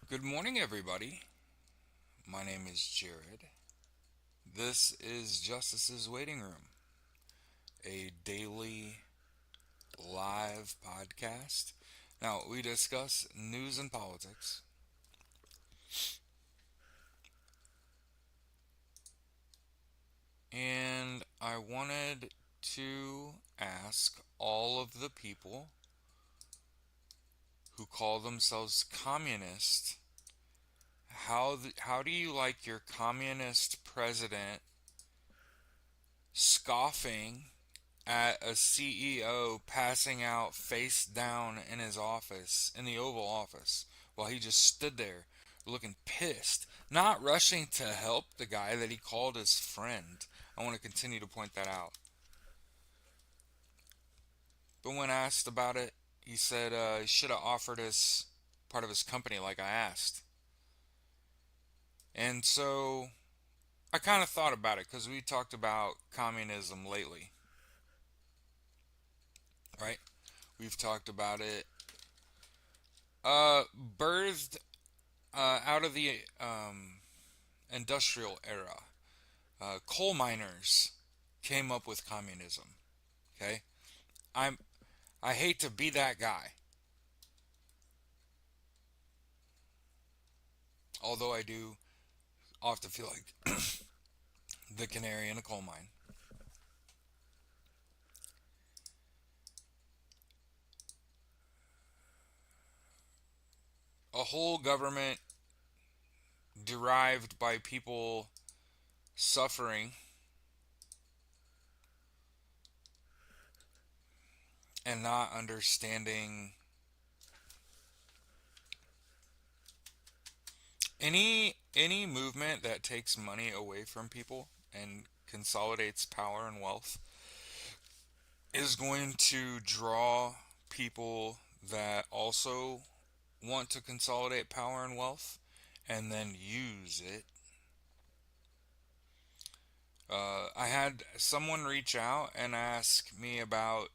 Good morning, everybody. My name is Jared. This is Justice's Waiting Room, a daily live podcast. Now, we discuss news and politics, and I wanted to ask all of the people who call themselves communist how do you like your communist president scoffing at a CEO passing out face down in his office, in the Oval Office, while he just stood there looking pissed, not rushing to help the guy that he called his friend. I want to continue to point that out. But when asked about it, he said he should have offered us part of his company like I asked. And so I kind of thought about it because we talked about communism lately, right? We've talked about it. Birthed out of the industrial era, coal miners came up with communism. Okay, I'm I hate to be that guy, although I do often feel like the canary in a coal mine. A whole government derived by people suffering and not understanding any movement that takes money away from people and consolidates power and wealth is going to draw people that also want to consolidate power and wealth and then use it. I had someone reach out and ask me about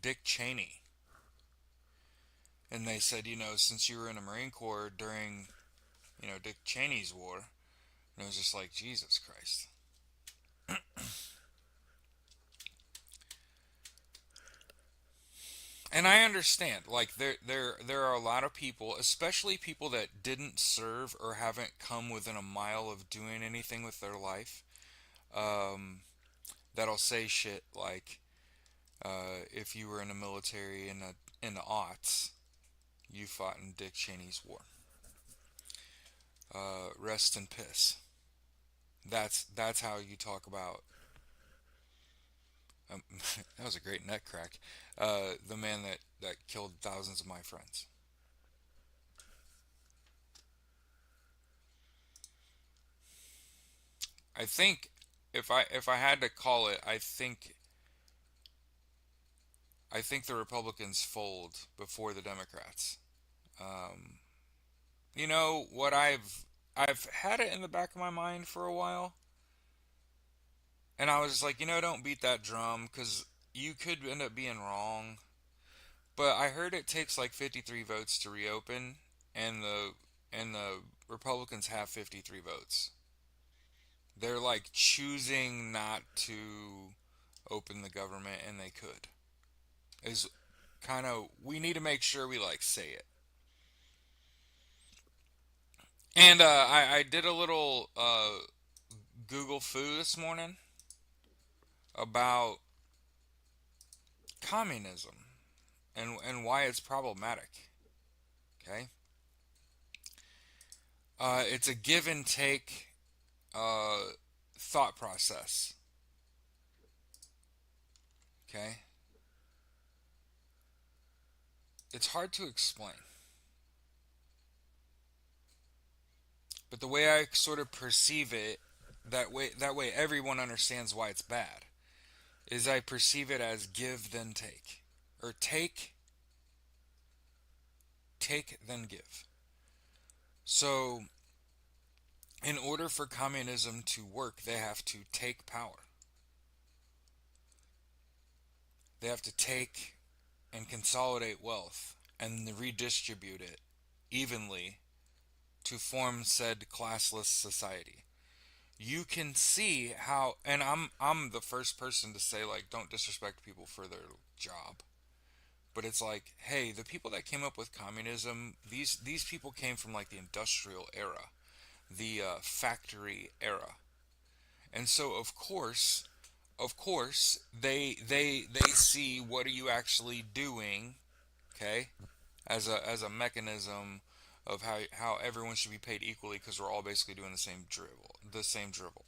Dick Cheney. And they said, since you were in the Marine Corps during, Dick Cheney's war, and it was just like, Jesus Christ. And I understand, like there are a lot of people, especially people that didn't serve or haven't come within a mile of doing anything with their life, um, that'll say shit like, if you were in the military in the aughts, you fought in Dick Cheney's war. Rest in piss. That's how you talk about. Um, that was a great neck crack. The man that killed thousands of my friends. I think if I had to call it, I think the Republicans fold before the Democrats. Um, what I've had it in the back of my mind for a while, and I was like, don't beat that drum because you could end up being wrong. But I heard it takes like 53 votes to reopen, and the Republicans have 53 votes. They're like choosing not to open the government, and they could. Is kind of we need to make sure we like say it. And I did a little Google foo this morning about communism and why it's problematic. Okay, it's a give and take uh, thought process. Okay, it's hard to explain, but the way I sort of perceive it, that way everyone understands why it's bad. is I perceive it as give then take, or take then give. So in order for communism to work, they have to take power. They have to take and consolidate wealth and redistribute it evenly to form said classless society. You can see how, and I'm the first person to say, like, don't disrespect people for their job. But it's like, hey, the people that came up with communism, these people came from like the industrial era, the factory era. And so of course, they see what are you actually doing, okay, as a mechanism of how everyone should be paid equally because we're all basically doing the same dribble,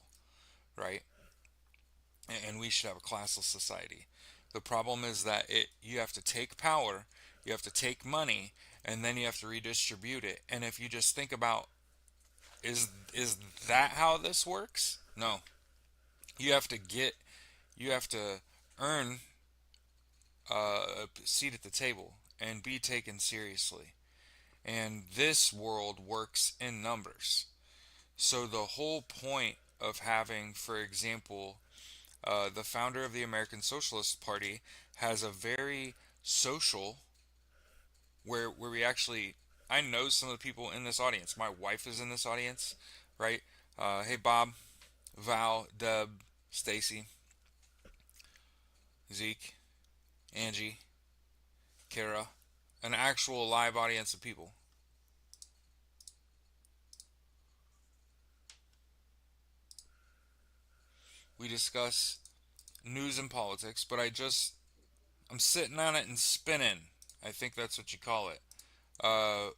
right? And we should have a classless society. The problem is that you have to take power, you have to take money, and then you have to redistribute it. And if you just think about, is that how this works? No. You have to get you have to earn a seat at the table and be taken seriously. And this world works in numbers. So the whole point of having, for example, the founder of the American Socialist Party has a very social, where we actually, I know some of the people in this audience. My wife is in this audience, right? Hey Bob, Val, Deb, Stacy, Zeke, Angie, Kara, an actual live audience of people. We discuss news and politics, but I'm sitting on it and spinning. I think that's what you call it.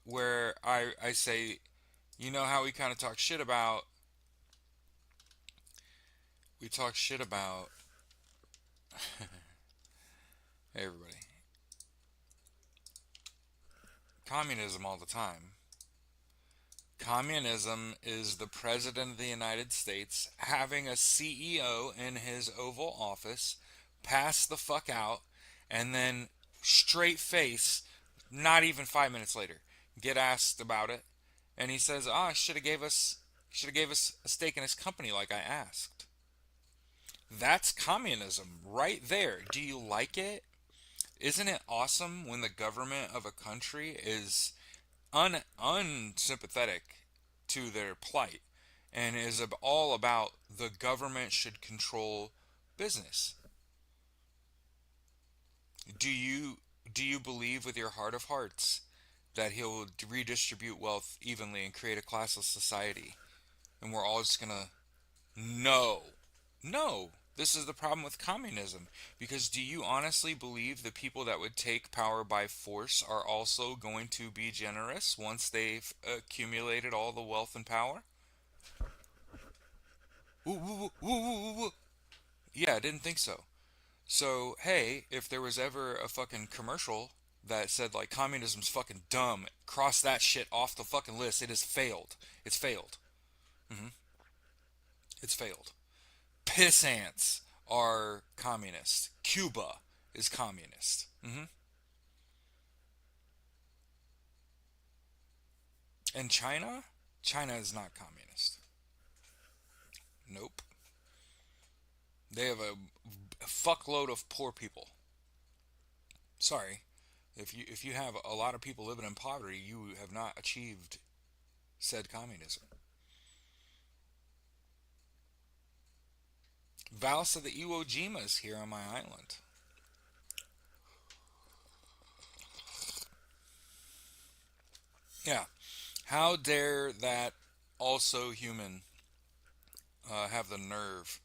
Where I say, you know how we kind of talk shit about hey everybody, communism all the time. Communism is the president of the United States having a CEO in his Oval Office pass the fuck out, and then straight face, not even 5 minutes later, get asked about it, and he says, "Ah, should have gave us a stake in his company like I asked." That's communism right there. Do you like it? Isn't it awesome when the government of a country is unsympathetic to their plight and is all about the government should control business? Do you believe with your heart of hearts that he'll redistribute wealth evenly and create a classless society and we're all just gonna, no, no, this is the problem with communism. Because do you honestly believe the people that would take power by force are also going to be generous once they've accumulated all the wealth and power? Woo, woo, woo, woo, woo, woo. Yeah, I didn't think so. So, hey, if there was ever a fucking commercial that said, like, communism's fucking dumb, cross that shit off the fucking list, it has failed. It's failed. Hmm. It's failed. Piss ants are communist. Cuba is communist. And China? China is not communist. Nope. They have a fuckload of poor people. Sorry. If you have a lot of people living in poverty, you have not achieved said communism. Val said the Iwo Jima is here on my island. Yeah. How dare that also human have the nerve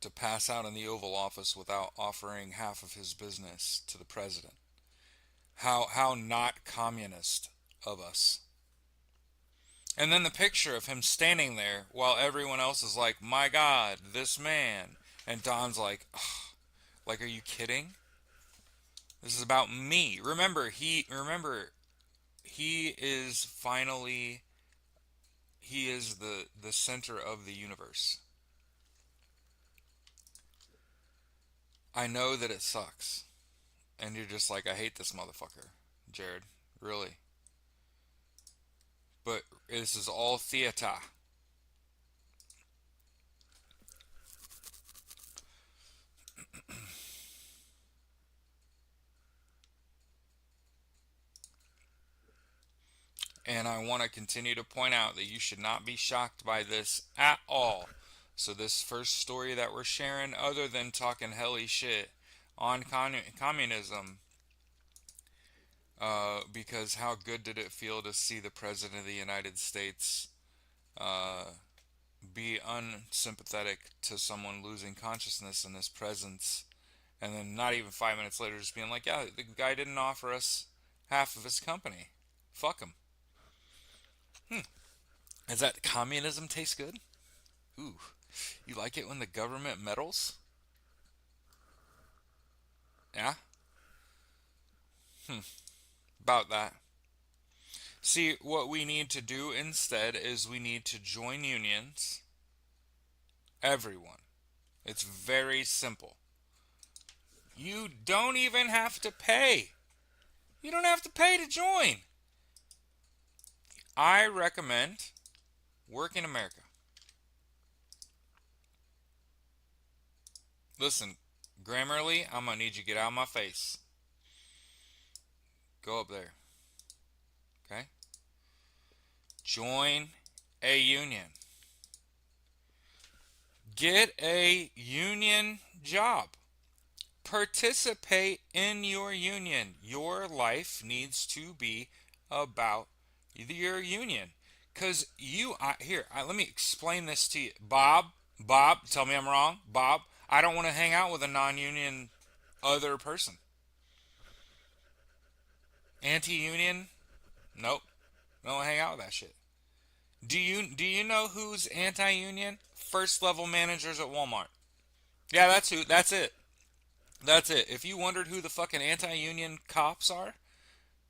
to pass out in the Oval Office without offering half of his business to the president? How not communist of us. And then the picture of him standing there while everyone else is like, "My God, this man," and Don's like, "Ugh, like, are you kidding? This is about me." He is finally, he is the center of the universe. I know that it sucks. And you're just like, I hate this motherfucker, Jared. Really. But this is all theater. And I want to continue to point out that you should not be shocked by this at all. So, this first story that we're sharing, other than talking helly shit on communism, because how good did it feel to see the President of the United States uh, be unsympathetic to someone losing consciousness in his presence, and then not even 5 minutes later just being like, yeah, the guy didn't offer us half of his company. Fuck him. Hmm. Is that communism tastes good? Ooh. You like it when the government meddles? Yeah? Hmm. About that. See, what we need to do instead is we need to join unions. Everyone. It's very simple. You don't even have to pay. You don't have to pay to join. I recommend work in America. Listen, Grammarly, I'm going to need you to get out of my face. Go up there. Okay? Join a union. Get a union job. Participate in your union. Your life needs to be about your union. Because let me explain this to you. Bob, tell me I'm wrong. Bob, I don't want to hang out with a non union other person. Anti union? Nope. Don't hang out with that shit. Do you know who's anti union? First level managers at Walmart. Yeah, that's who. That's it. That's it. If you wondered who the fucking anti union cops are,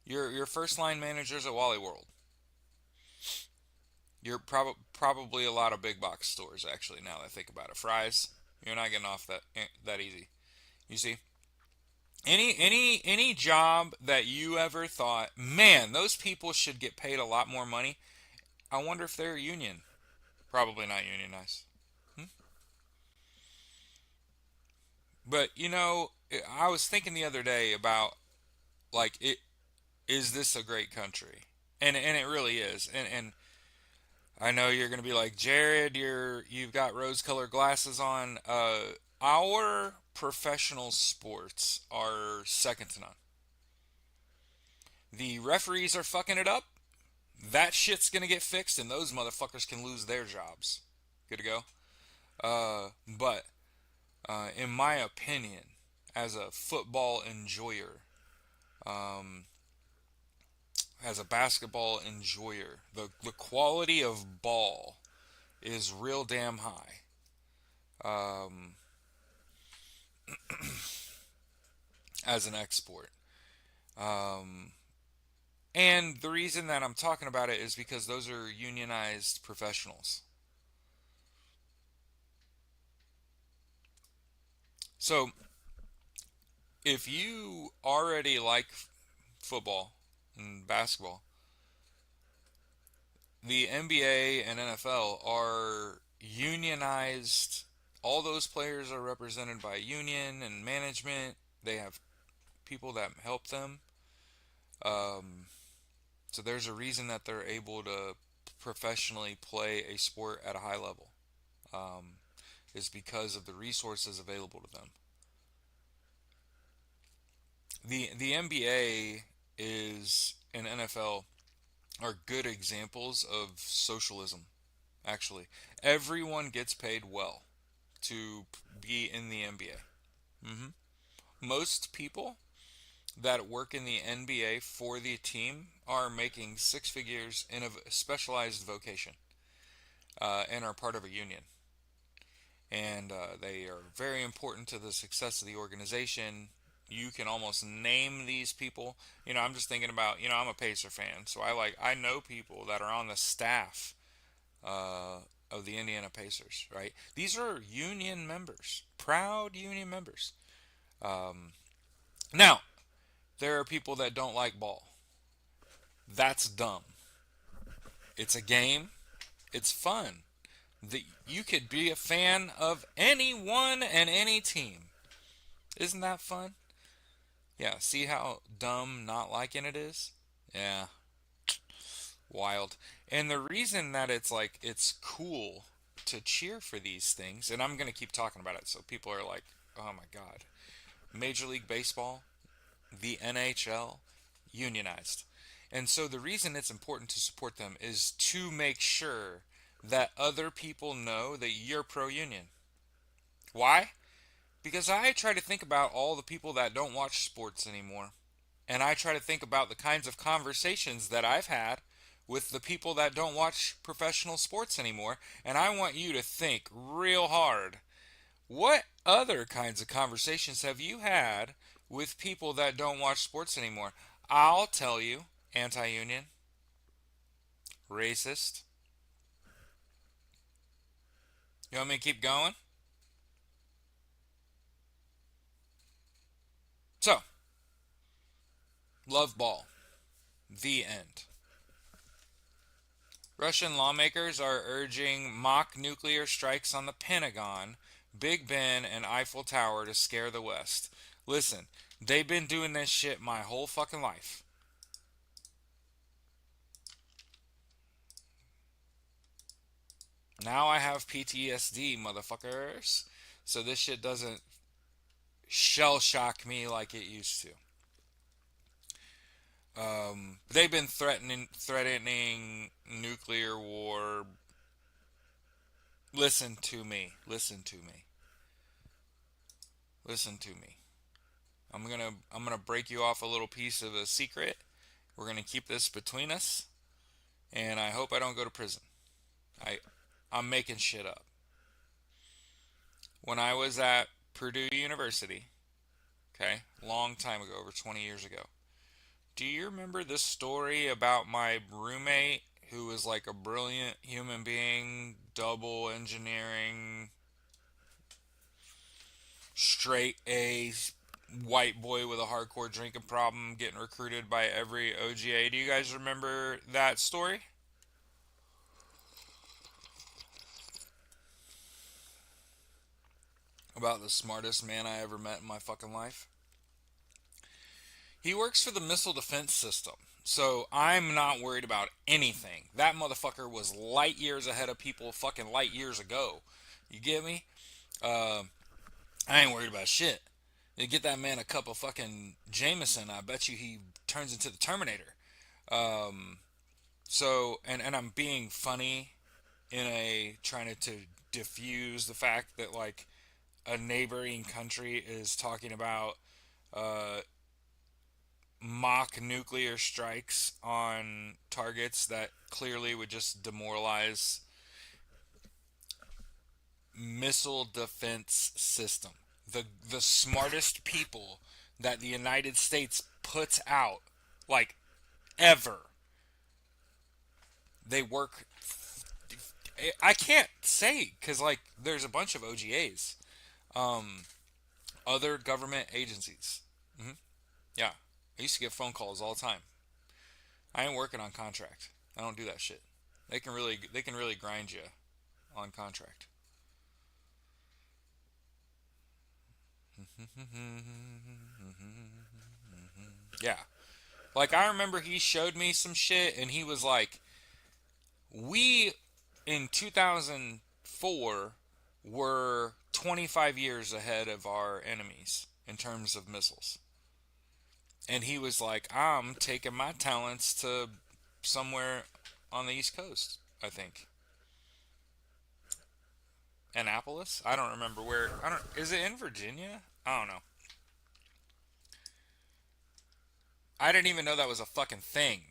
your first line managers at Wally World. You're probably a lot of big box stores actually. Now that I think about it, Fry's. You're not getting off that easy. You see, any job that you ever thought, man, those people should get paid a lot more money. I wonder if they're union. Probably not unionized. Hmm? But I was thinking the other day about like it. Is this a great country? And it really is. And I know you're going to be like, Jared, you've got rose-colored glasses on. Our professional sports are second to none. The referees are fucking it up. That shit's going to get fixed, and those motherfuckers can lose their jobs. Good to go. But in my opinion, as a football enjoyer, um, as a basketball enjoyer, the quality of ball is real damn high. Um, as an export. Um, and the reason that I'm talking about it is because those are unionized professionals. So if you already like football and basketball, the NBA and NFL are unionized. All those players are represented by union and management. They have people that help them. Um, so there's a reason that they're able to professionally play a sport at a high level. Um, is because of the resources available to them. The NBA is and NFL are good examples of socialism. Actually, everyone gets paid well to be in the NBA. Most people that work in the NBA for the team are making six figures in a specialized vocation and are part of a union. And they are very important to the success of the organization. You can almost name these people. I'm just thinking about, I'm a Pacer fan, so I know people that are on the staff uh, of the Indiana Pacers, right? These are union members, proud union members. Um, Now, there are people that don't like ball. That's dumb. It's a game. It's fun. You could be a fan of anyone and any team. Isn't that fun? Yeah, see how dumb not liking it is? Yeah, wild. And the reason that it's cool to cheer for these things, and I'm going to keep talking about it so people are like, "Oh my god." Major League Baseball, the NHL, unionized. And so the reason it's important to support them is to make sure that other people know that you're pro union. Why? Because I try to think about all the people that don't watch sports anymore. And I try to think about the kinds of conversations that I've had with the people that don't watch professional sports anymore. And I want you to think real hard. What other kinds of conversations have you had with people that don't watch sports anymore? I'll tell you, anti union, racist. You want me to keep going? So, love ball. The end. Russian lawmakers are urging mock nuclear strikes on the Pentagon, Big Ben, and Eiffel Tower to scare the West. Listen, they've been doing this shit my whole fucking life. Now I have PTSD, motherfuckers. So this shit doesn't shell shock me like it used to. They've been threatening nuclear war. Listen to me. Listen to me. Listen to me. I'm gonna break you off a little piece of a secret. We're gonna keep this between us, and I hope I don't go to prison. I I'm making shit up. When I was at Purdue University, okay, long time ago, over 20 years ago. Do you remember this story about my roommate who was like a brilliant human being, double engineering, straight A, white boy with a hardcore drinking problem, getting recruited by every OGA? Do you guys remember that story? About the smartest man I ever met in my fucking life? He works for the Missile Defense System. So I'm not worried about anything. That motherfucker was light years ahead of people fucking light years ago. You get me? Uh, I ain't worried about shit. You get that man a cup of fucking Jameson, I bet you he turns into the Terminator. Um, and I'm being funny in a trying to diffuse the fact that like a neighboring country is talking about uh, mock nuclear strikes on targets that clearly would just demoralize missile defense system. The smartest people that the United States puts out, like ever. They work. I can't say because like there's a bunch of OGAs, um, other government agencies. Hmm. Yeah, I used to get phone calls all the time. I ain't working on contract. I don't do that shit. They can really grind you on contract. Yeah. Like I remember he showed me some shit and he was like, "We in 2004 were 25 years ahead of our enemies in terms of missiles." And he was like, "I'm taking my talents to somewhere on the East Coast, I think. Annapolis? I don't remember where. I don't Is it in Virginia? I don't know. I didn't even know that was a fucking thing.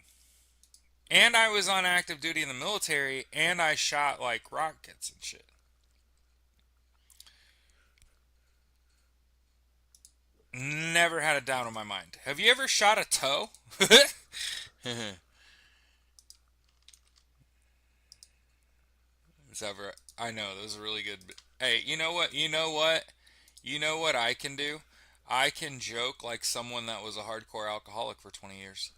And I was on active duty in the military, and I shot like rockets and shit. Never had a doubt in my mind. Have you ever shot a toe? It's ever. I know those are really good. Hey, you know what? You know what? You know what I can do? I can joke like someone that was a hardcore alcoholic for 20 years.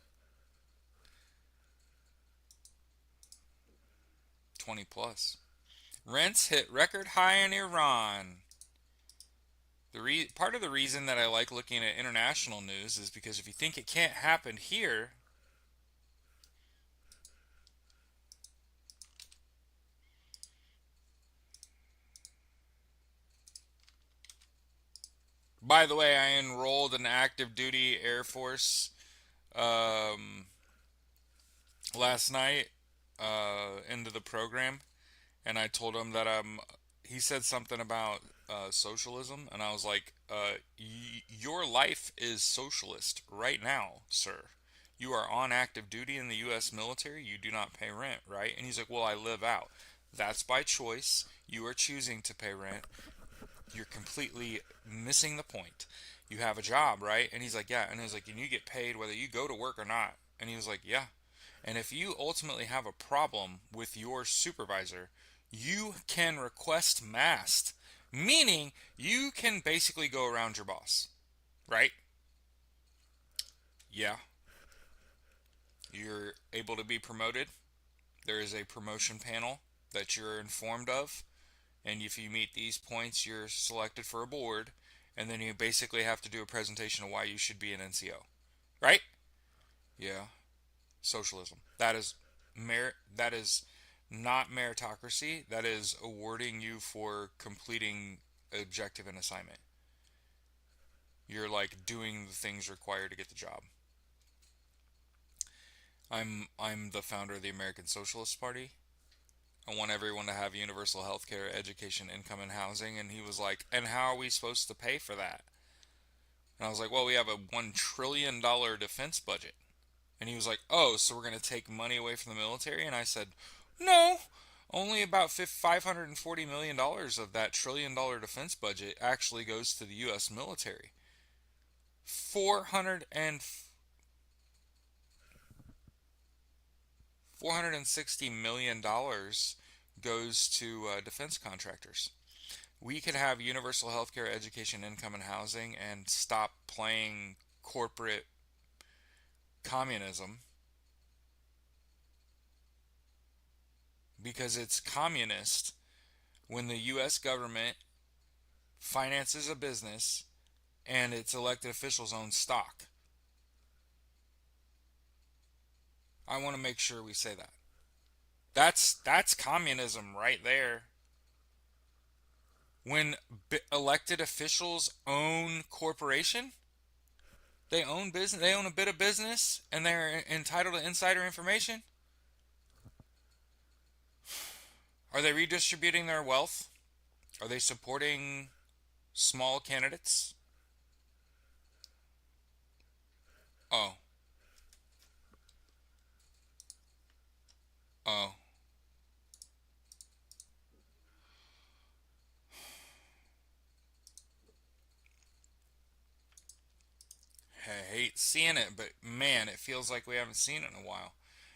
20 plus. Rents hit record high in Iran. Part of the reason that I like looking at international news is because if you think it can't happen here, by the way, I enrolled in active duty Air Force um, last night into the program, and I told him that I'm. He said something about socialism, and I was like, "Your life is socialist right now, sir. You are on active duty in the U.S. military. You do not pay rent, right?" And he's like, "Well, I live out. That's by choice. You are choosing to pay rent. You're completely missing the point. You have a job, right?" And he's like, "Yeah." And he's like, "And you get paid whether you go to work or not." And he was like, "Yeah." And if you ultimately have a problem with your supervisor, you can request mast, meaning you can basically go around your boss, right? Yeah. You're able to be promoted. There is a promotion panel that you're informed of. And if you meet these points, you're selected for a board. And then you basically have to do a presentation of why you should be an NCO, right? Yeah. Socialism. That is not meritocracy. That is awarding you for completing objective and assignment. You're like doing the things required to get the job. I'm the founder of the American Socialist Party. I want everyone to have universal health care, education, income, and housing. And he was like, "And how are we supposed to pay for that?" And I was like, "Well, we have a $1 trillion defense budget." And he was like, "Oh, so we're going to take money away from the military?" And I said, "No, only about $540 million of that $1 trillion defense budget actually goes to the U.S. military. 400 and $460 million goes to defense contractors. We could have universal health care, education, income, and housing and stop playing corporate communism because it's communist when the US government finances a business and its elected officials own stock. I want to make sure we say that. That's communism right there. When elected officials own corporation, they own business, they own a bit of business and they're entitled to insider information. Are they redistributing their wealth? Are they supporting small candidates? Oh, oh. I hate seeing it, but man, it feels like we haven't seen it in a while.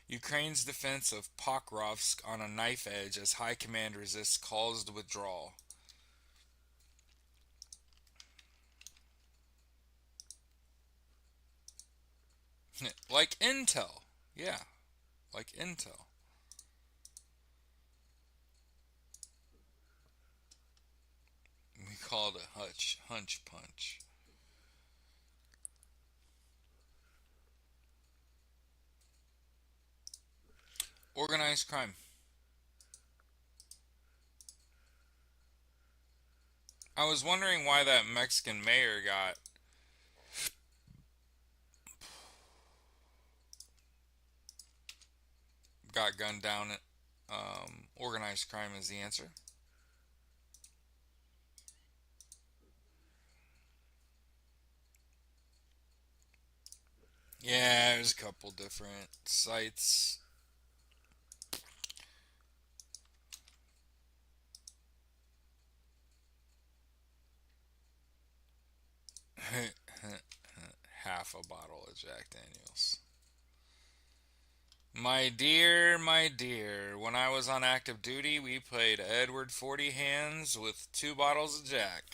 Ukraine's defense of Pokrovsk on a knife edge as high command resists calls to withdrawal. Like Intel. Yeah, like Intel. We call it a hunch punch. Organized crime. I was wondering why that Mexican mayor got gunned down. Organized crime is the answer. Yeah, there's a couple different sites. Half a bottle of Jack Daniels. My dear, when I was on active duty, we played Edward 40 hands with 2 bottles of Jack.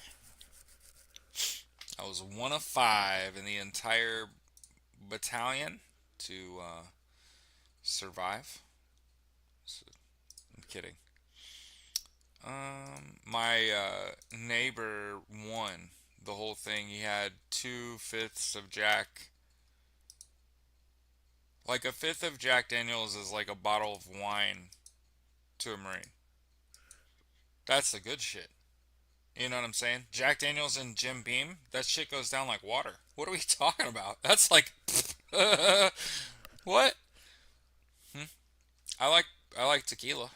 I was one of five in the entire battalion to survive. So, I'm kidding. My neighbor won the whole thing. He had 2/5 of Jack. Like a fifth of Jack Daniels is like a bottle of wine to a Marine. That's the good shit. You know what I'm saying? Jack Daniels and Jim Beam, that shit goes down like water. What are we talking about? That's like, what? Hmm? I like I like tequila.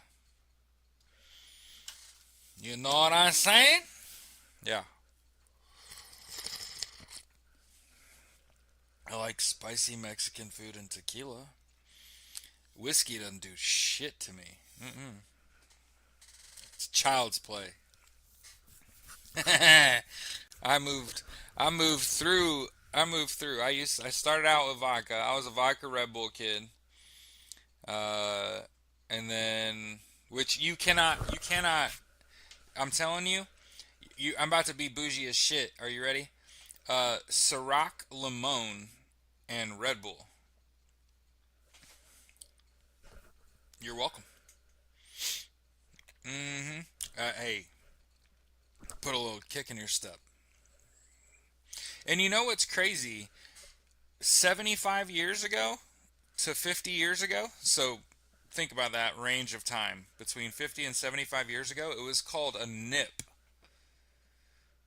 You know what I'm saying? Yeah, I like spicy Mexican food and tequila. Whiskey doesn't do shit to me. Mm-mm. It's child's play. I moved. I moved through. I moved through. I started out with vodka. I was a vodka Red Bull kid. Uh, and then which you cannot. I'm telling you, I'm about to be bougie as shit. Are you ready? Ciroc Limon and Red Bull. You're welcome. Mm-hmm. Hey, put a little kick in your step. And you know what's crazy? 75 years ago to 50 years ago. So think about that range of time between 50 and 75 years ago. It was called a nip.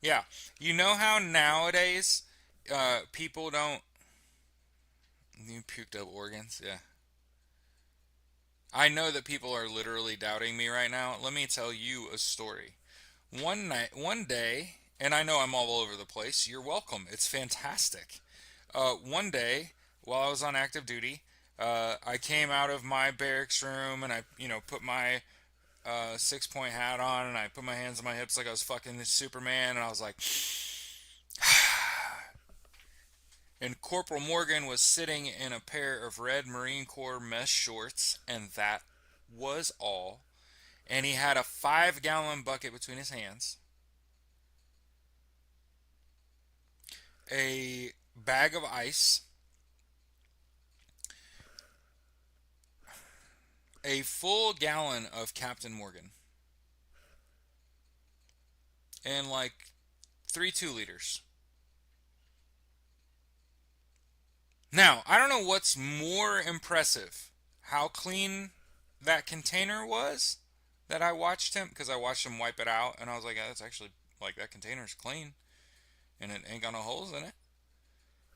Yeah. You know how nowadays people don't. You puked up organs? Yeah. I know that people are literally doubting me right now. Let me tell you a story. One day, and I know I'm all over the place. You're welcome. It's fantastic. One day, while I was on active duty, I came out of my barracks room and I put my 6 point hat on and I put my hands on my hips like I was fucking Superman and I was like, and Corporal Morgan was sitting in a pair of red Marine Corps mesh shorts and that was all. And he had a 5 gallon bucket between his hands, a bag of ice, a full gallon of Captain Morgan, and like 3 2 liters. Now, I don't know what's more impressive. How clean that container was that I watched him, because I watched him wipe it out, and I was like, yeah, that's actually, like, that container's clean, and it ain't got no holes in it.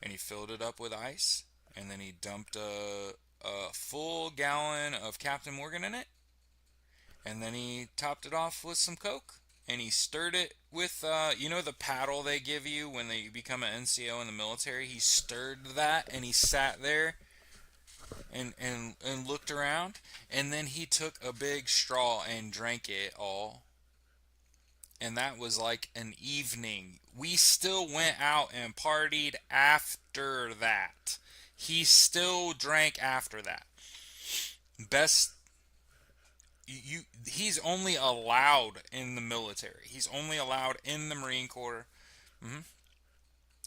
And he filled it up with ice, and then he dumped a full gallon of Captain Morgan in it, and then he topped it off with some Coke. And he stirred it with, the paddle they give you when they become an NCO in the military. He stirred that, and he sat there and looked around, and then he took a big straw and drank it all. And that was like an evening. We still went out and partied after that. He still drank after that. Best he's only allowed in the military. He's only allowed in the Marine Corps. Mm-hmm.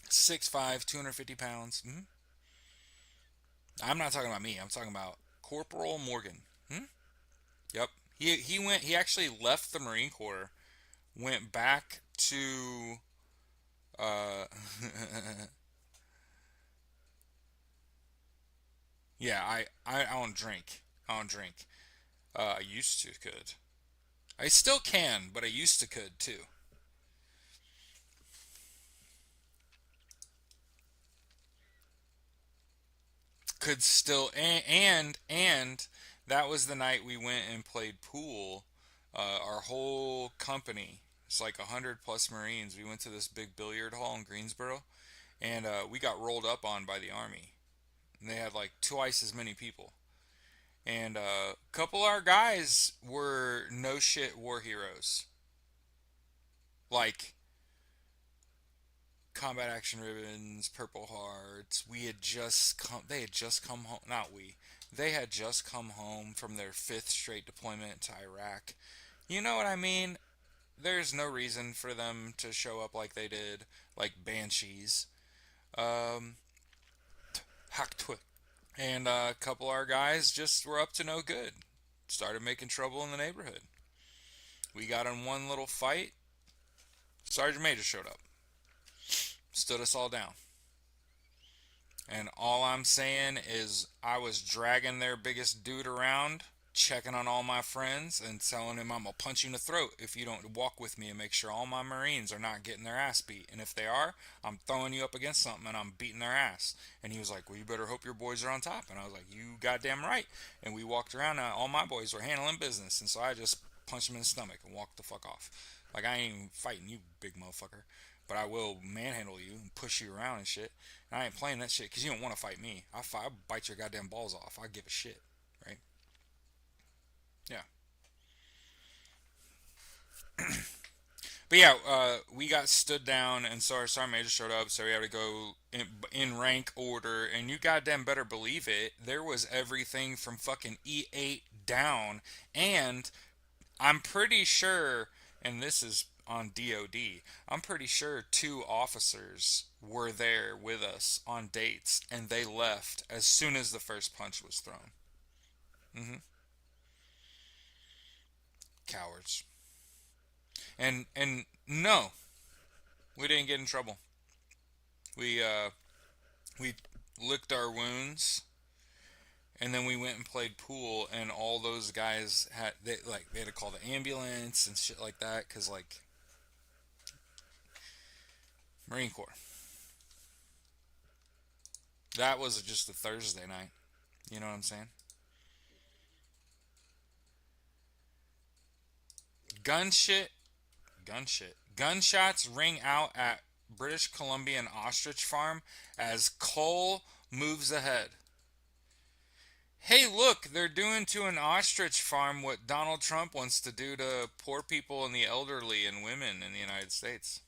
6'5", 250 pounds. Mm-hmm. I'm not talking about me. I'm talking about Corporal Morgan. Hmm? Yep. He went. He actually left the Marine Corps. Went back to. Uh, yeah. I don't drink. I don't drink. I used to could. I still can, but I used to could too. Could still and that was the night we went and played pool. Our whole company, it's like 100 plus Marines. We went to this big billiard hall in Greensboro, and we got rolled up on by the army. And they had like twice as many people. And a couple of our guys were no shit war heroes, like combat action ribbons, Purple Hearts. We had just come. They had just come home. Not we. They had just come home from their fifth straight deployment to Iraq. You know what I mean? there's no reason for them to show up like they did, like banshees. Um, Hack twit. And a couple of our guys just were up to no good. Started making trouble in the neighborhood. We got in one little fight. Sergeant Major showed up, stood us all down. And all I'm saying is, I was dragging their biggest dude around, checking on all my friends, and telling him I'm gonna punch you in the throat if you don't walk with me and make sure all my Marines are not getting their ass beat. And if they are, I'm throwing you up against something and I'm beating their ass. And he was like, well, you better hope your boys are on top. And I was like, you goddamn right. And we walked around, and all my boys were handling business. And so I just punched him in the stomach and walked the fuck off. Like, I ain't even fighting you, big motherfucker. But I will manhandle you and push you around and shit. And I ain't playing that shit because you don't want to fight me. I'll bite your goddamn balls off. I give a shit, right? Yeah. But yeah, we got stood down, and so our sergeant major showed up, so we had to go in rank order. And you goddamn better believe it, there was everything from fucking E8 down. And I'm pretty sure, and this is on DOD, I'm pretty sure two officers were there with us on dates, and they left as soon as the first punch was thrown. Hmm. Cowards. And no, we didn't get in trouble. We licked our wounds, and then we went and played pool, and all those guys they had to call the ambulance and shit like that, because like Marine Corps. That was just a Thursday night. You know what I'm saying? Gun shit, gun shit. Gunshots ring out at British Columbian ostrich farm as Cole moves ahead. Hey, look, they're doing to an ostrich farm what Donald Trump wants to do to poor people and the elderly and women in the United States.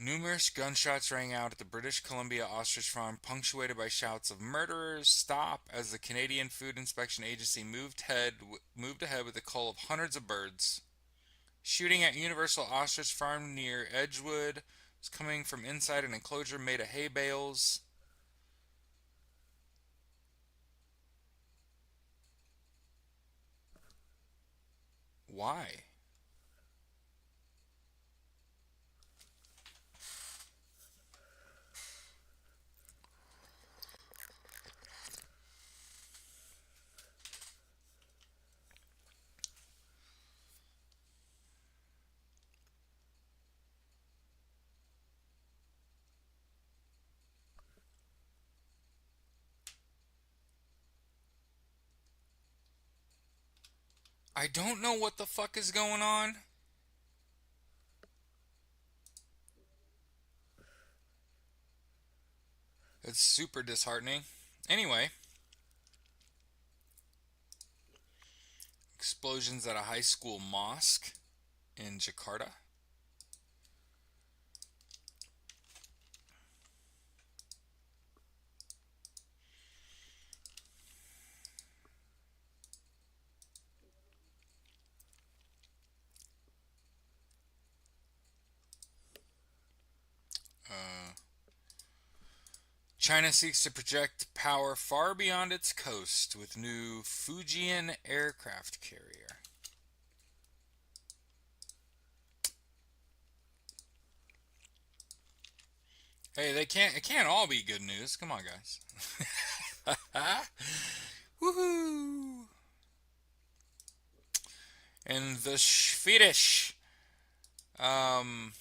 Numerous gunshots rang out at the British Columbia ostrich farm, punctuated by shouts of "Murderers, stop!" as the Canadian Food Inspection Agency moved ahead with the call of hundreds of birds. Shooting at Universal Ostrich Farm near Edgewood was coming from inside an enclosure made of hay bales. Why? I don't know what the fuck is going on. It's super disheartening. Anyway, explosions at a high school mosque in Jakarta. Uh, China seeks to project power far beyond its coast with new Fujian aircraft carrier. Hey, they can't. It can't all be good news. Come on, guys. Woohoo! And the Swedish um,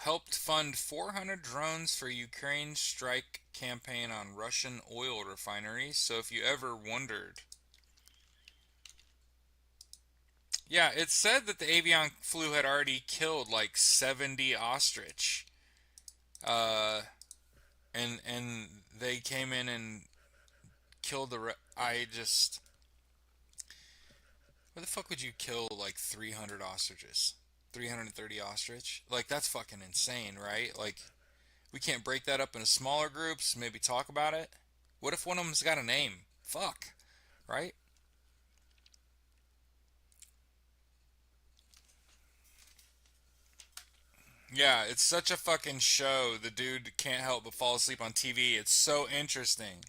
helped fund 400 drones for Ukraine's strike campaign on Russian oil refineries. So if you ever wondered, yeah, it said that the avian flu had already killed like 70 ostrich. Uh, and they came in and killed I just, where the fuck would you kill like 300 ostriches? 330 ostrich? Like, that's fucking insane, right? Like, we can't break that up into smaller groups, maybe talk about it? What if one of them's got a name? Fuck, right? Yeah, it's such a fucking show. The dude can't help but fall asleep on TV. It's so interesting.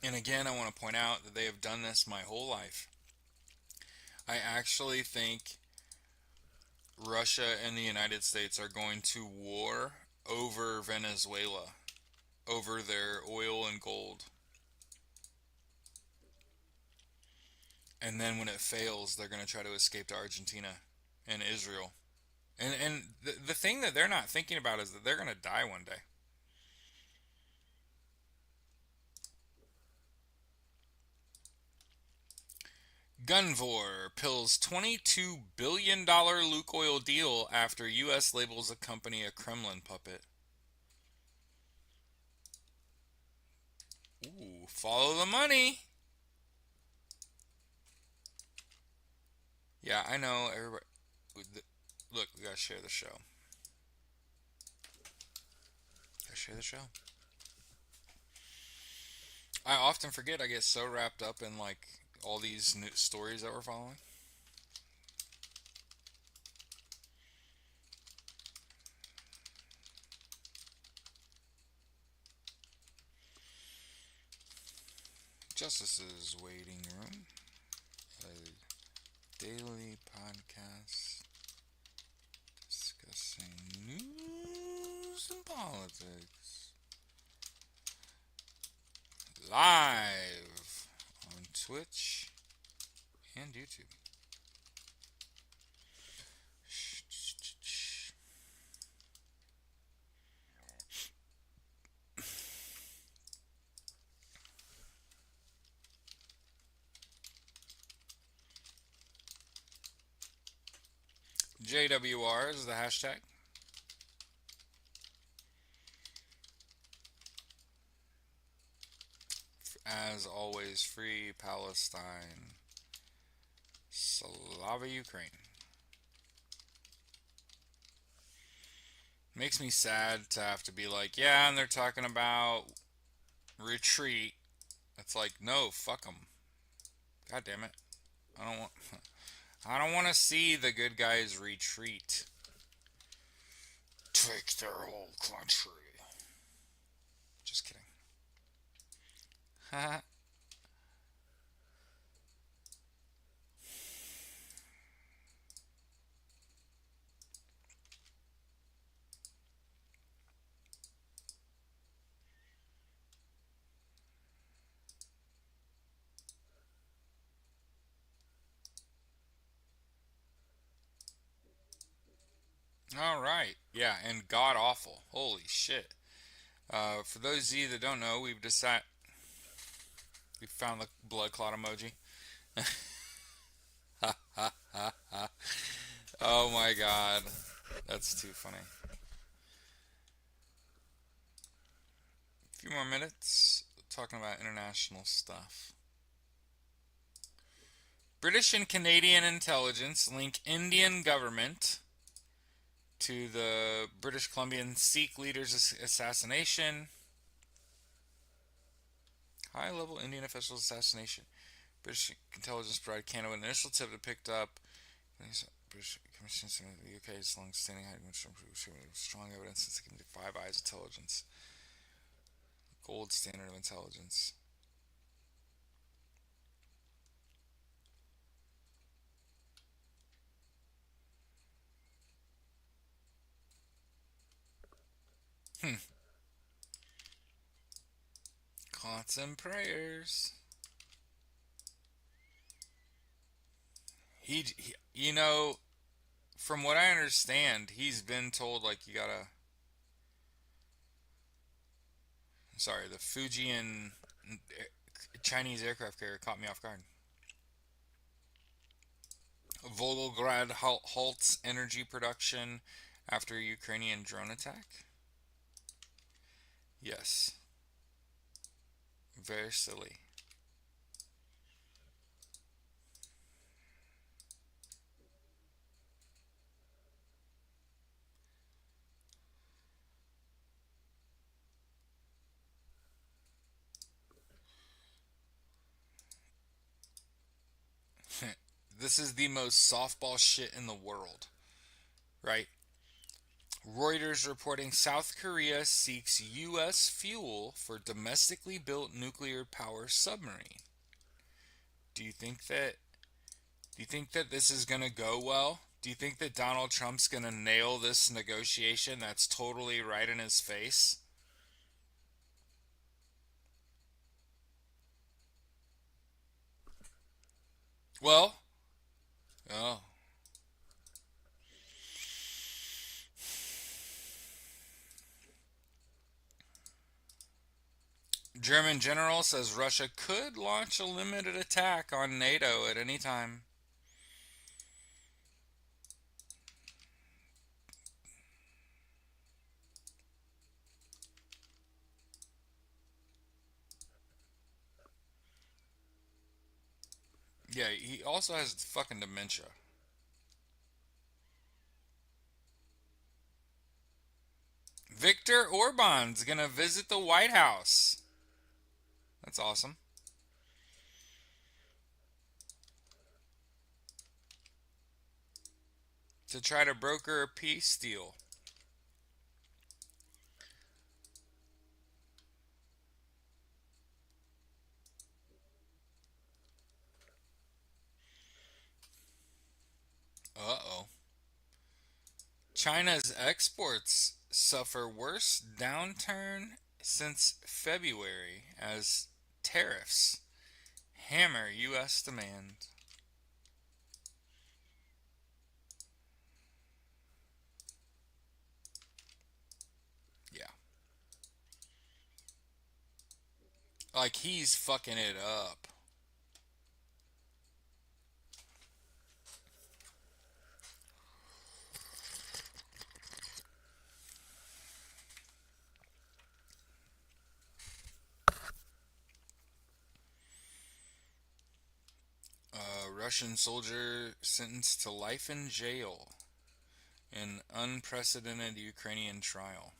And again, I want to point out that they have done this my whole life. I actually think Russia and the United States are going to war over Venezuela, over their oil and gold. And then when it fails, they're going to try to escape to Argentina and Israel. And the thing that they're not thinking about is that they're going to die one day. Gunvor pills $22 billion Lukoil deal after U.S. labels a company a Kremlin puppet. Ooh, follow the money. Yeah, I know. Everybody, look, we gotta share the show. Gotta share the show. I often forget. I get so wrapped up in like all these new stories that we're following. Justice's Waiting Room, a daily podcast discussing news and politics. Live on Twitch and YouTube. JWR is the hashtag. As always, free Palestine. Slava Ukraine. Makes me sad to have to be like, yeah, and they're talking about retreat. It's like, no, fuck them. God damn it. I don't want. I don't want to see the good guys retreat. Take their whole country. Just kidding. All right. Yeah, and god awful. Holy shit. For those of you that don't know, we found the blood clot emoji. Oh my god. That's too funny. A few more minutes talking about international stuff. British and Canadian intelligence link Indian government to the British Columbian Sikh leader's assassination. High level Indian official's assassination. British intelligence provided Canada an initial tip that picked up British Commission in the UK's long-standing strong evidence since it can do Five Eyes intelligence. Gold standard of intelligence. Thoughts and prayers. You know, from what I understand, he's been told like you gotta. Sorry, the Fujian Chinese aircraft carrier caught me off guard. Volgograd halts energy production after Ukrainian drone attack. Yes, very silly. this is the most softball shit in the world, right? Reuters reporting South Korea seeks U.S. fuel for domestically built nuclear power submarine. Do you think that Do you think that this is going to go well? Do you think that Donald Trump's going to nail this negotiation that's totally right in his face? Well, oh. German general says Russia could launch a limited attack on NATO at any time. Yeah, he also has fucking dementia. Viktor Orban's gonna visit the White House. That's awesome. To try to broker a peace deal. Uh oh. China's exports suffer worst downturn since February as tariffs hammer U.S. demand. Yeah. Like he's fucking it up. A Russian soldier sentenced to life in jail in unprecedented Ukrainian trial.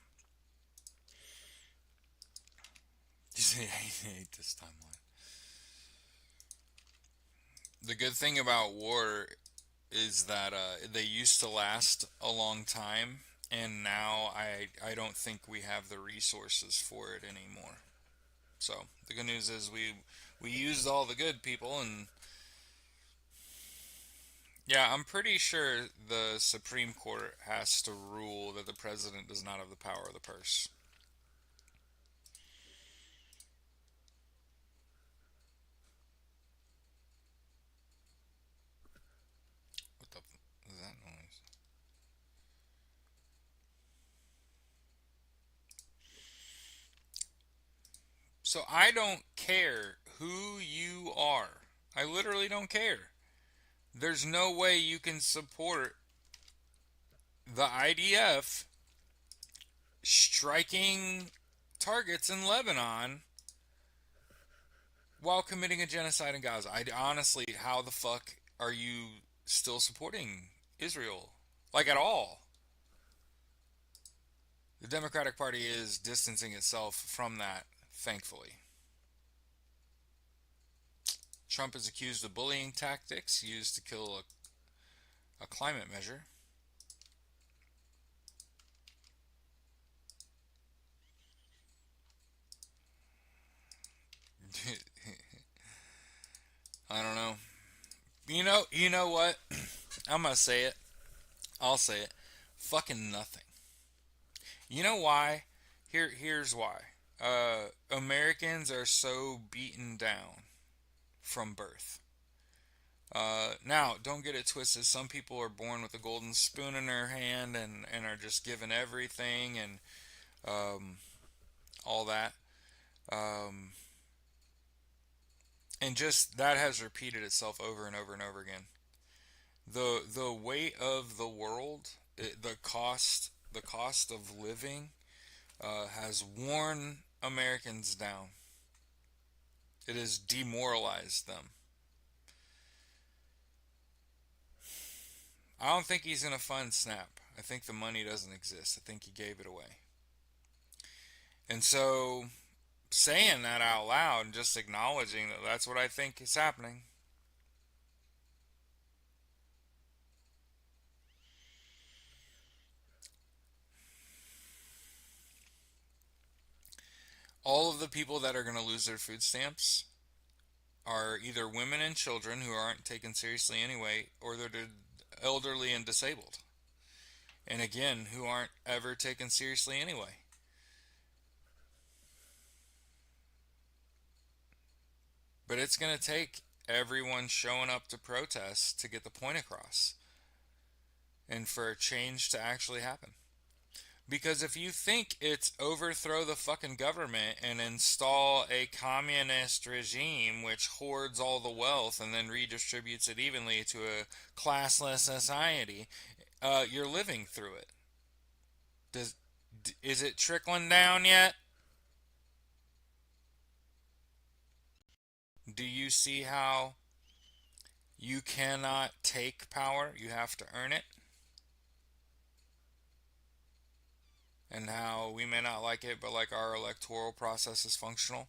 I hate this timeline. The good thing about war is that they used to last a long time, and now I don't think we have the resources for it anymore. So the good news is we used all the good people, and yeah, I'm pretty sure the Supreme Court has to rule that the president does not have the power of the purse. What the is that noise? So I don't care who you are. I literally don't care. There's no way you can support the IDF striking targets in Lebanon while committing a genocide in Gaza. I honestly, how the fuck are you still supporting Israel? Like at all? The Democratic Party is distancing itself from that, thankfully. Trump is accused of bullying tactics used to kill a climate measure. I don't know. You know what? I'm gonna say it. I'll say it. Fucking nothing. You know why? Here's why. Americans are so beaten down from birth. Now, don't get it twisted. Some people are born with a golden spoon in their hand and are just given everything and um, all that. Um, and just that has repeated itself over and over and over again. The weight of the world, the cost of living, has worn Americans down. It has demoralized them. I don't think he's gonna fund Snap. I think the money doesn't exist. I think he gave it away. And so, saying that out loud and just acknowledging that that's what I think is happening. All of the people that are going to lose their food stamps are either women and children who aren't taken seriously anyway, or they're the elderly and disabled. And again, who aren't ever taken seriously anyway. But it's going to take everyone showing up to protest to get the point across and for a change to actually happen. Because if you think it's overthrow the fucking government and install a communist regime which hoards all the wealth and then redistributes it evenly to a classless society, you're living through it. Does is it trickling down yet? Do you see how you cannot take power? You have to earn it. And how we may not like it, but like our electoral process is functional.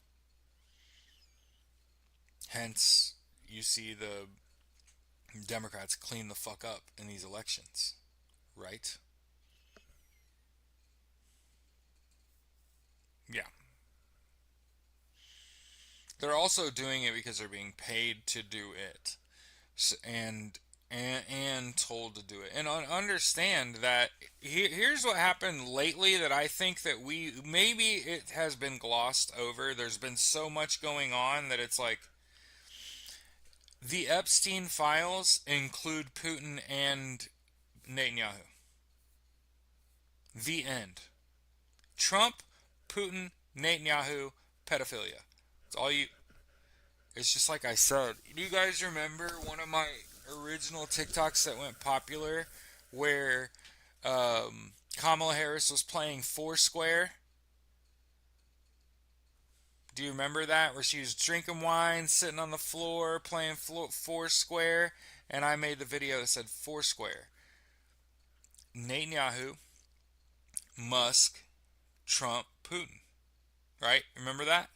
Hence, you see the Democrats clean the fuck up in these elections, right? Yeah. They're also doing it because they're being paid to do it. And told to do it. And understand that here's what happened lately that I think that we maybe it has been glossed over. There's been so much going on that it's like the Epstein files include Putin and Netanyahu. The end. Trump, Putin, Netanyahu, pedophilia. It's all you. It's just like I said. Do you guys remember one of my original TikToks that went popular where Kamala Harris was playing Foursquare? Do you remember that? Where she was drinking wine, sitting on the floor, playing Foursquare, and I made the video that said Foursquare. Netanyahu, Musk, Trump, Putin. Right? Remember that?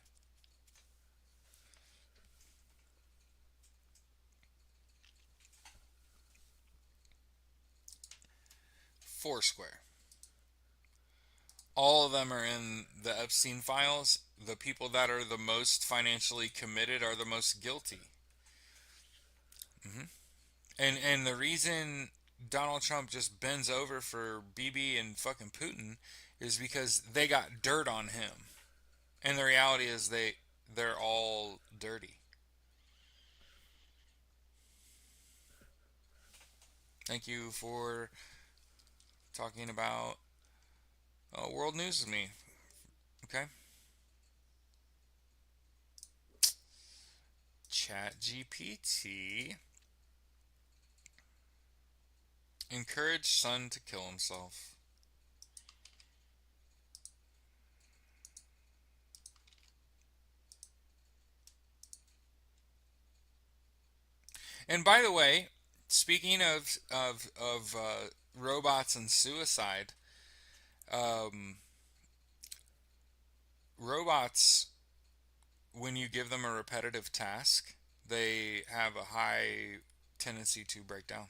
Foursquare. All of them are in the Epstein files. The people that are the most financially committed are the most guilty. hmm and the reason Donald Trump just bends over for Bibi and fucking Putin is because they got dirt on him. And the reality is they're all dirty. Thank you for talking about world news with me. Okay. Chat GPT. Encourage son to kill himself. And by the way, speaking of robots and suicide, um, robots, when you give them a repetitive task, they have a high tendency to break down.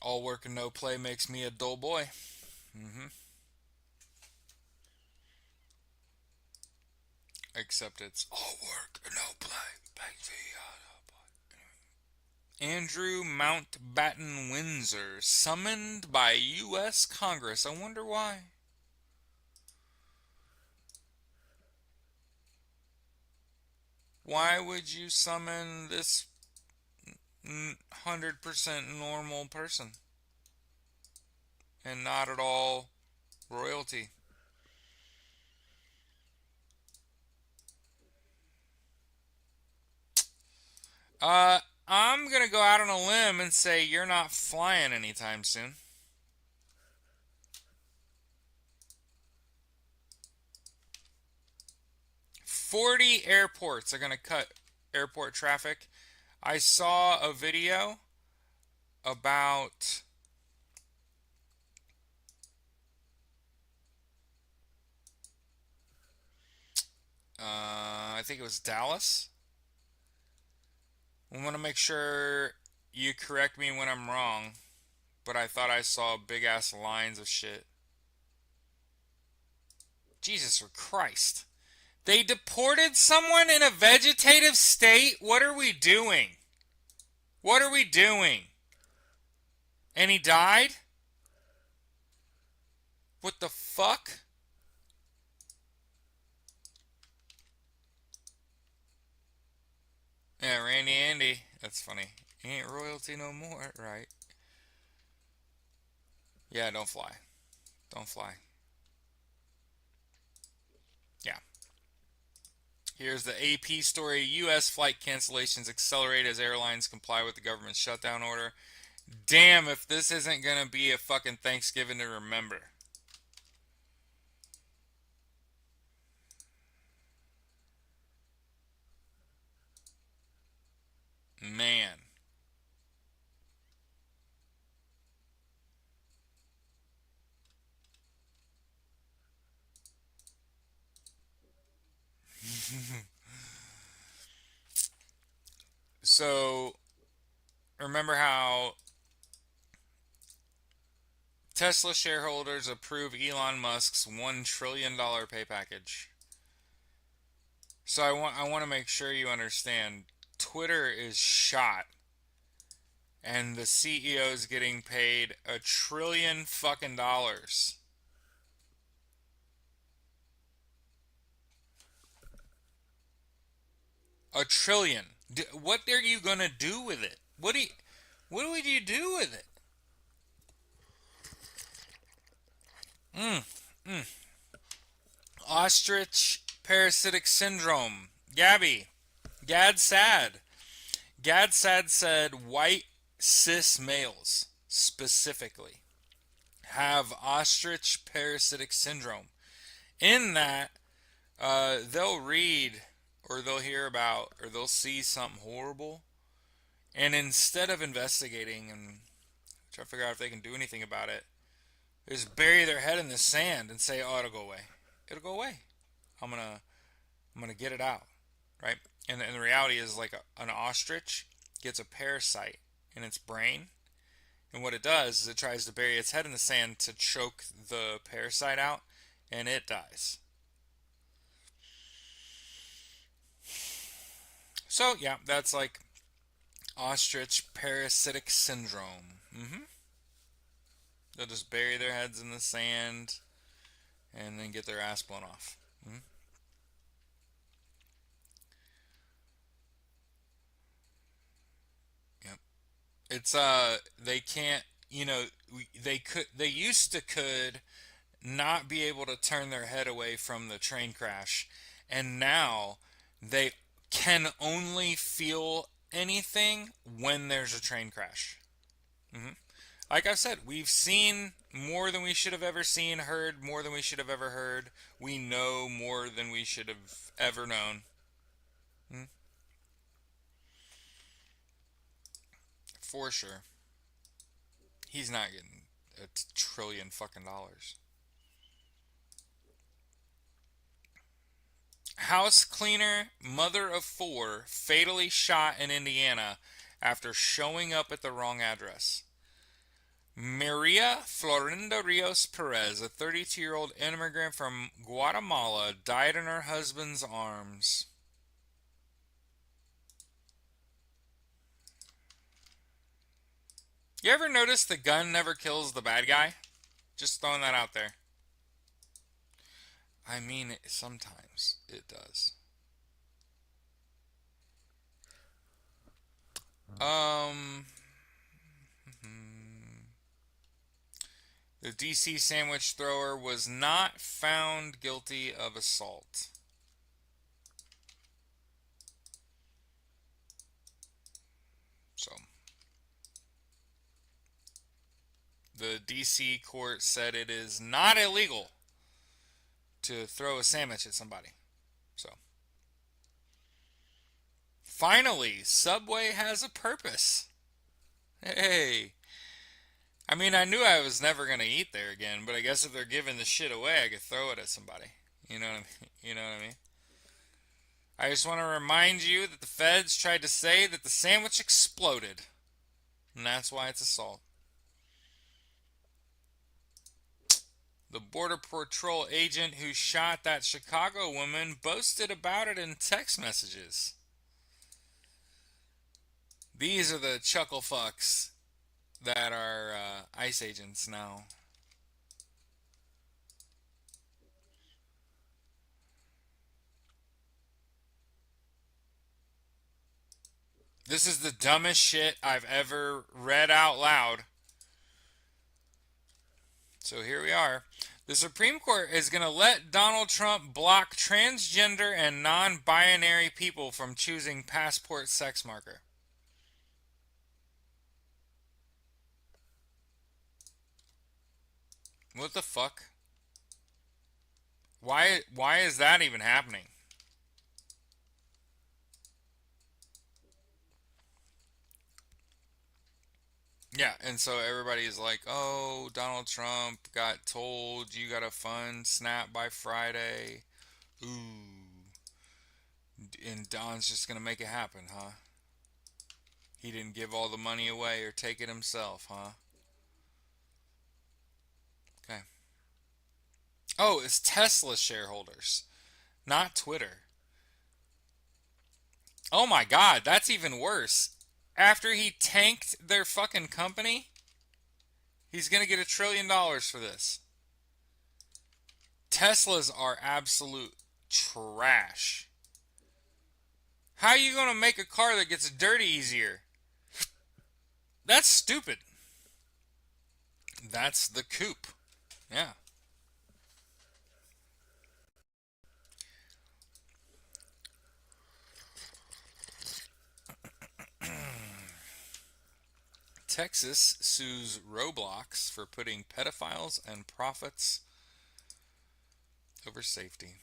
All work and no play makes me a dull boy. hmm Except it's all work and no play makes me a dull boy. Andrew Mountbatten Windsor, summoned by U.S. Congress. I wonder why. Why would you summon this 100% normal person and not at all royalty? Uh, I'm gonna go out on a limb and say you're not flying anytime soon. 40 airports are gonna cut airport traffic. I saw a video about I think it was Dallas. I want to make sure you correct me when I'm wrong, but I thought I saw big ass lines of shit. Jesus Christ. They deported someone in a vegetative state? What are we doing? What are we doing? And he died? What the fuck? Yeah, Randy Andy. That's funny. He ain't royalty no more, right? Yeah, don't fly. Don't fly. Yeah. Here's the AP story. U.S. flight cancellations accelerate as airlines comply with the government's shutdown order. Damn, if this isn't gonna be a fucking Thanksgiving to remember. Man. So, remember how Tesla shareholders approve Elon Musk's $1 trillion pay package? So I want to make sure you understand Twitter is shot and the CEO is getting paid $1 trillion fucking dollars. $1 trillion. What are you gonna do with it? What would you do with it? Mm, mm. Ostrich parasitic syndrome. Gabby. Gadsad. Gadsad said white cis males specifically have ostrich parasitic syndrome. In that, they'll read or they'll hear about or they'll see something horrible, and instead of investigating and try to figure out if they can do anything about it, they just bury their head in the sand and say, "Oh, it'll go away. It'll go away. I'm gonna, I'm gonna get it out, right?" And the reality is, like an ostrich gets a parasite in its brain, and what it does is it tries to bury its head in the sand to choke the parasite out, and it dies. So yeah, that's like ostrich parasitic syndrome. They'll just bury their heads in the sand and then get their ass blown off. Mm-hmm. Yep. It's they can't, they used to could not be able to turn their head away from the train crash, and now they can only feel anything when there's a train crash. hmm Like I've said, we've seen more than we should have ever seen, heard more than we should have ever heard. We know more than we should have ever known. Mm, for sure. He's not getting a trillion fucking dollars. House cleaner, mother of four, fatally shot in Indiana after showing up at the wrong address. Maria Florinda Rios Perez, a 32-year-old immigrant from Guatemala, died in her husband's arms. You ever notice the gun never kills the bad guy? Just throwing that out there. I mean, sometimes it does. Um, the DC sandwich thrower was not found guilty of assault. So, the DC court said it is not illegal to throw a sandwich at somebody. So, finally, Subway has a purpose. Hey. I mean, I knew I was never going to eat there again, but I guess if they're giving the shit away, I could throw it at somebody. You know what I mean? You know what I mean? I just want to remind you that the feds tried to say that the sandwich exploded, and that's why it's assault. The Border Patrol agent who shot that Chicago woman boasted about it in text messages. These are the chuckle fucks that are ICE agents now. This is the dumbest shit I've ever read out loud. So here we are. The Supreme Court is going to let Donald Trump block transgender and non-binary people from choosing passport sex marker. What the fuck? Why is that even happening? Yeah, and so everybody's like, "Oh, Donald Trump got told you got to fund Snap by Friday." Ooh. And Don's just going to make it happen, huh? He didn't give all the money away or take it himself, huh? Okay. Oh, it's Tesla shareholders, not Twitter. Oh my god, that's even worse. After he tanked their fucking company, he's going to get $1 trillion for this. Teslas are absolute trash. How are you going to make a car that gets dirty easier? That's stupid. That's the coupe. Yeah. Texas sues Roblox for putting pedophiles and profits over safety.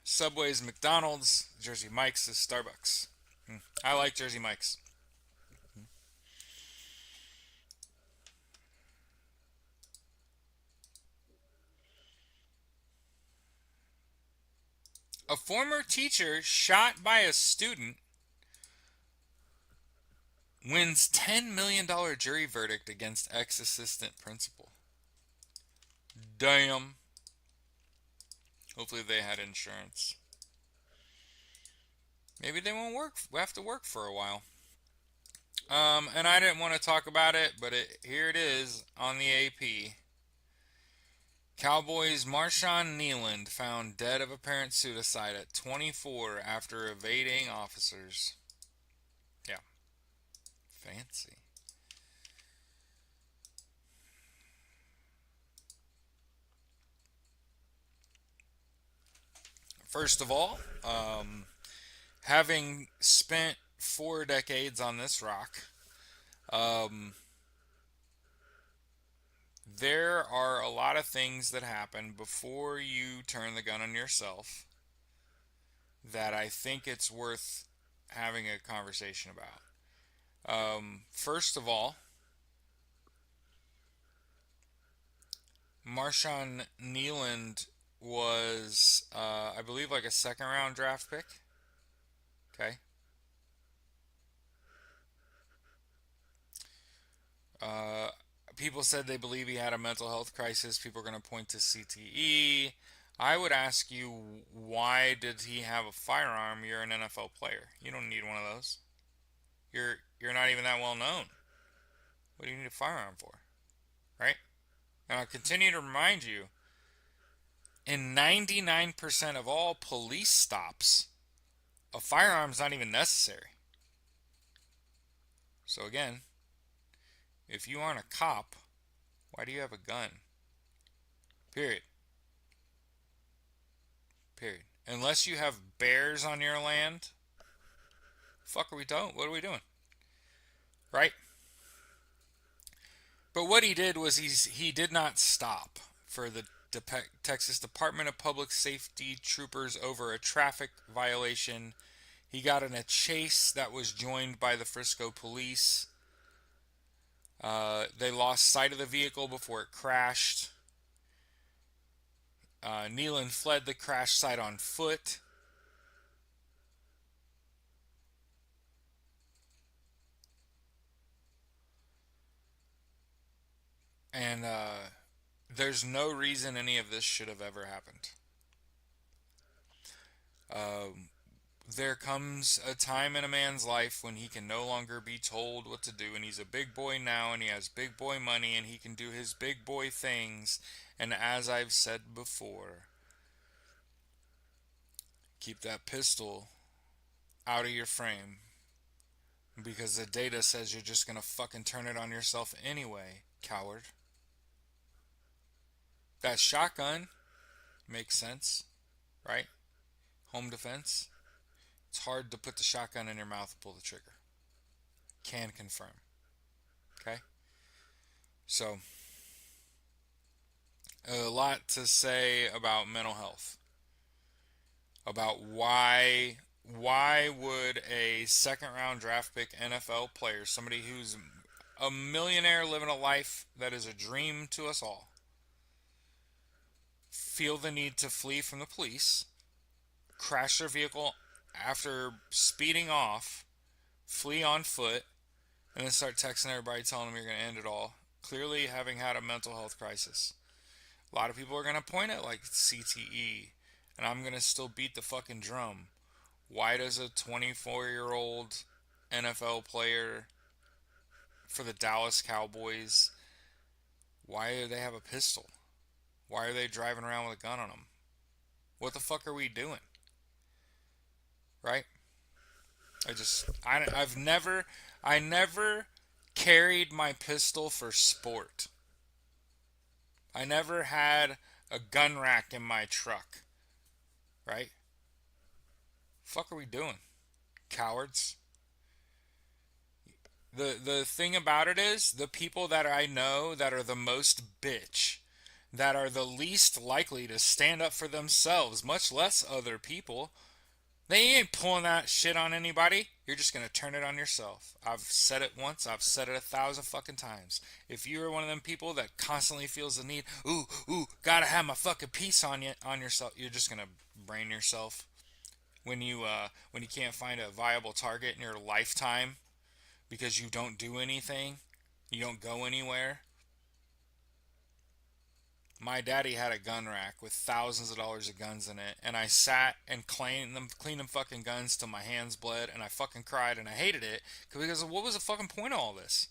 Subway's McDonald's, Jersey Mike's is Starbucks. I like Jersey Mike's. A former teacher shot by a student wins $10 million jury verdict against ex-assistant principal. Damn. Hopefully they had insurance. Maybe they won't work. We have to work for a while. And I didn't want to talk about it, but here it is on the AP. Cowboys Marshawn Kneeland found dead of apparent suicide at 24 after evading officers. Yeah. Fancy. First of all, having spent 4 decades on this rock, um, there are a lot of things that happen before you turn the gun on yourself that I think it's worth having a conversation about. First of all, Marshawn Kneeland was, I believe, like a second round draft pick. Okay. Uh, People said they believe he had a mental health crisis. People are going to point to CTE. I would ask you, why did he have a firearm? You're an NFL player. You don't need one of those. You're not even that well known. What do you need a firearm for? Right? And I'll continue to remind you, in 99% of all police stops, a firearm's not even necessary. So again, if you aren't a cop, why do you have a gun? Period. Period. Unless you have bears on your land, fuck are we doing? What are we doing? Right? But what he did was he did not stop for the Texas Department of Public Safety troopers over a traffic violation. He got in a chase that was joined by the Frisco police. They lost sight of the vehicle before it crashed. Kneeland fled the crash site on foot. And there's no reason any of this should have ever happened. Um, there comes a time in a man's life when he can no longer be told what to do, and he's a big boy now, and he has big boy money, and he can do his big boy things. And as I've said before, keep that pistol out of your frame because the data says you're just gonna fucking turn it on yourself anyway, coward. That shotgun makes sense, right? Home defense. It's hard to put the shotgun in your mouth and pull the trigger. Can confirm. Okay? So, a lot to say about mental health. About why would a second round draft pick NFL player, somebody who's a millionaire living a life that is a dream to us all, feel the need to flee from the police, crash their vehicle after speeding off, flee on foot, and then start texting everybody telling them you're going to end it all, clearly having had a mental health crisis. A lot of people are going to point at like CTE, and I'm going to still beat the fucking drum. Why does a 24-year-old NFL player for the Dallas Cowboys, why do they have a pistol? Why are they driving around with a gun on them? What the fuck are we doing? Right? I never carried my pistol for sport. I never had a gun rack in my truck. Right? Fuck are we doing? Cowards. The thing about it is the people that I know that are the most bitch, that are the least likely to stand up for themselves, much less other people, they ain't pulling that shit on anybody. You're just gonna turn it on yourself. I've said it once, I've said it 1,000 fucking times. If you're one of them people that constantly feels the need, gotta have my fucking piece on yourself, you're just gonna brain yourself when you can't find a viable target in your lifetime because you don't do anything, you don't go anywhere. My daddy had a gun rack with thousands of dollars of guns in it, and I sat and cleaned them fucking guns till my hands bled, and I fucking cried, and I hated it because what was the fucking point of all this?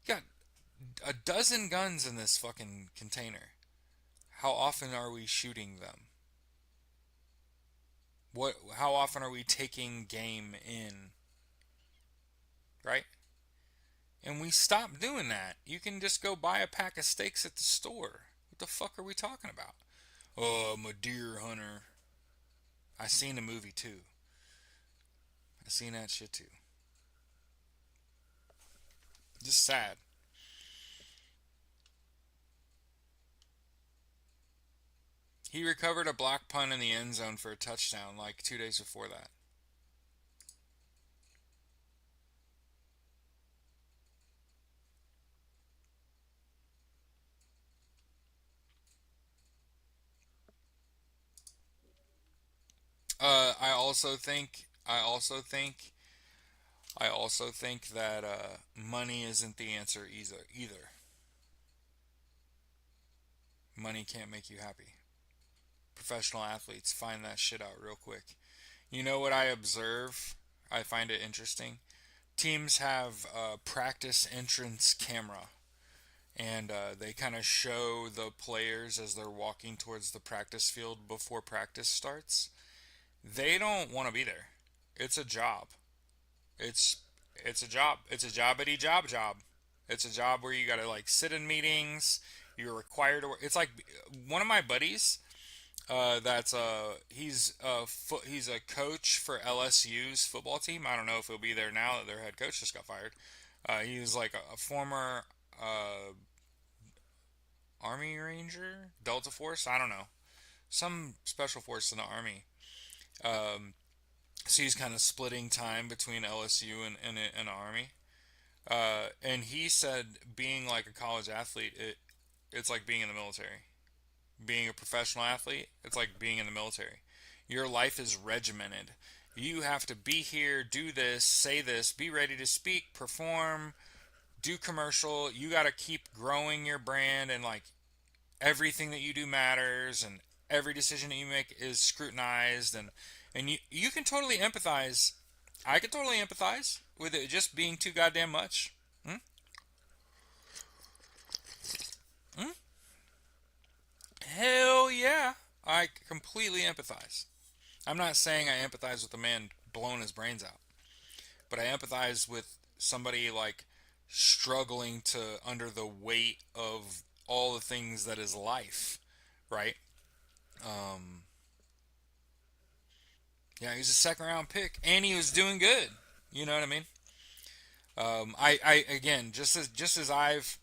You got a dozen guns in this fucking container. How often are we shooting them? What? How often are we taking game in? Right? And we stopped doing that. You can just go buy a pack of steaks at the store. What the fuck are we talking about? Oh, I'm a deer hunter. I seen the movie too. I seen that shit too. Just sad. He recovered a block punt in the end zone for a touchdown like 2 days before that. I also think. I also think that money isn't the answer either. Money can't make you happy. Professional athletes find that shit out real quick. You know what I observe? I find it interesting. Teams have a practice entrance camera, and they kind of show the players as they're walking towards the practice field before practice starts. They don't want to be there. It's a job. It's it's a job. It's a jobbity job. It's a job where you got to like sit in meetings. You're required to work. It's like one of my buddies. That's he's a coach for LSU's football team. I don't know if he'll be there now that their head coach just got fired. He was like a former uh, Army Ranger, Delta Force. I don't know, some special force in the Army. Um, so he's kind of splitting time between LSU and Army. And he said being like a college athlete, it's like being in the military. Being a professional athlete, it's like being in the military. Your life is regimented. You have to be here, do this, say this, be ready to speak, perform, do commercial. You got to keep growing your brand, and like everything that you do matters, and every decision that you make is scrutinized, and you can totally empathize. I can totally empathize with it just being too goddamn much. Hmm? Hmm? Hell yeah. I completely empathize. I'm not saying I empathize with a man blowing his brains out, but I empathize with somebody like struggling to under the weight of all the things that is life, right? Um, yeah, he was a second round pick, and he was doing good. You know what I mean? I again, just as I've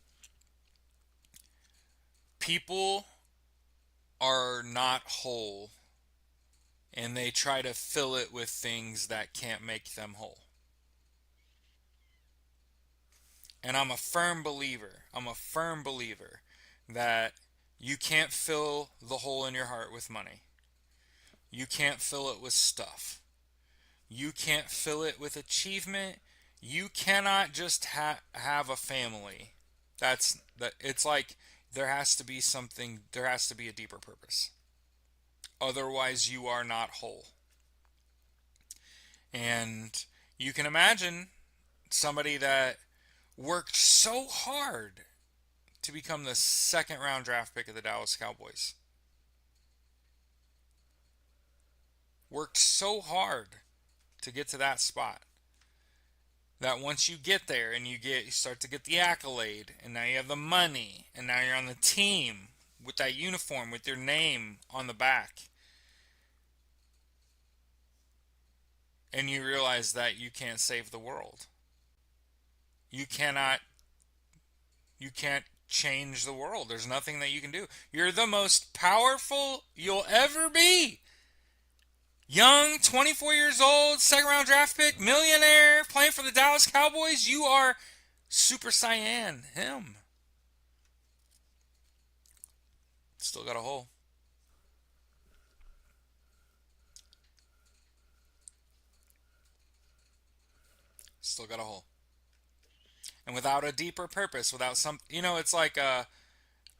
people are not whole, and they try to fill it with things that can't make them whole. And I'm a firm believer. I'm a firm believer that you can't fill the hole in your heart with money. You can't fill it with stuff. You can't fill it with achievement. You cannot just have a family. That's that. It's like there has to be something. There has to be a deeper purpose. Otherwise, you are not whole. And you can imagine somebody that worked so hard to become the second round draft pick of the Dallas Cowboys. Worked so hard to get to that spot that once you get there and you start to get the accolade, and now you have the money, and now you're on the team with that uniform with your name on the back, and you realize that you can't save the world. You cannot you can't change the world. There's nothing that you can do. You're the most powerful you'll ever be. Young, 24 years old, second round draft pick, millionaire, playing for the Dallas Cowboys. You are Super Saiyan, him. Still got a hole. Still got a hole. And without a deeper purpose, without some, it's like,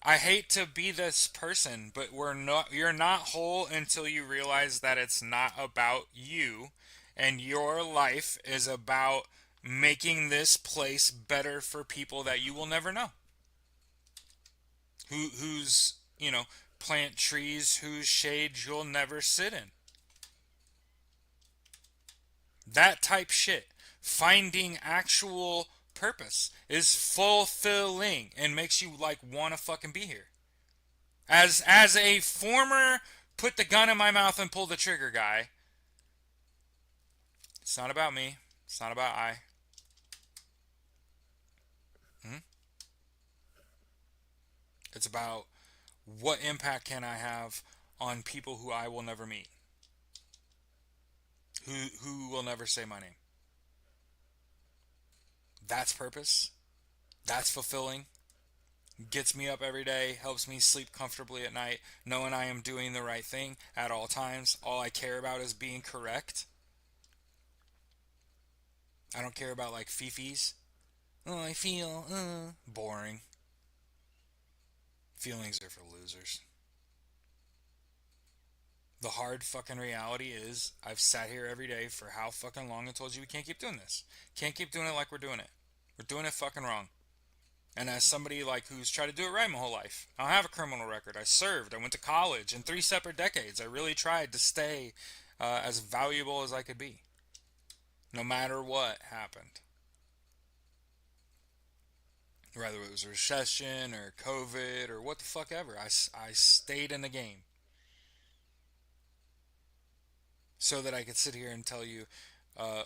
I hate to be this person, but you're not whole until you realize that it's not about you, and your life is about making this place better for people that you will never know. Who's, plant trees whose shade you'll never sit in. That type shit. Finding actual purpose is fulfilling and makes you like want to fucking be here. As a former put the gun in my mouth and pull the trigger guy, it's not about me. It's not about I. Hmm? It's about what impact can I have on people who I will never meet, who will never say my name. That's purpose. That's fulfilling. Gets me up every day, helps me sleep comfortably at night, knowing I am doing the right thing at all times. All I care about is being correct. I don't care about like fifis. Oh, I feel boring. Feelings are for losers. The hard fucking reality is I've sat here every day for how fucking long and told you we can't keep doing this. Can't keep doing it like we're doing it. We're doing it fucking wrong. And as somebody like who's tried to do it right my whole life, I don't have a criminal record. I served. I went to college in 3 separate decades. I really tried to stay as valuable as I could be, no matter what happened. Whether it was a recession or COVID or what the fuck ever, I stayed in the game so that I could sit here and tell you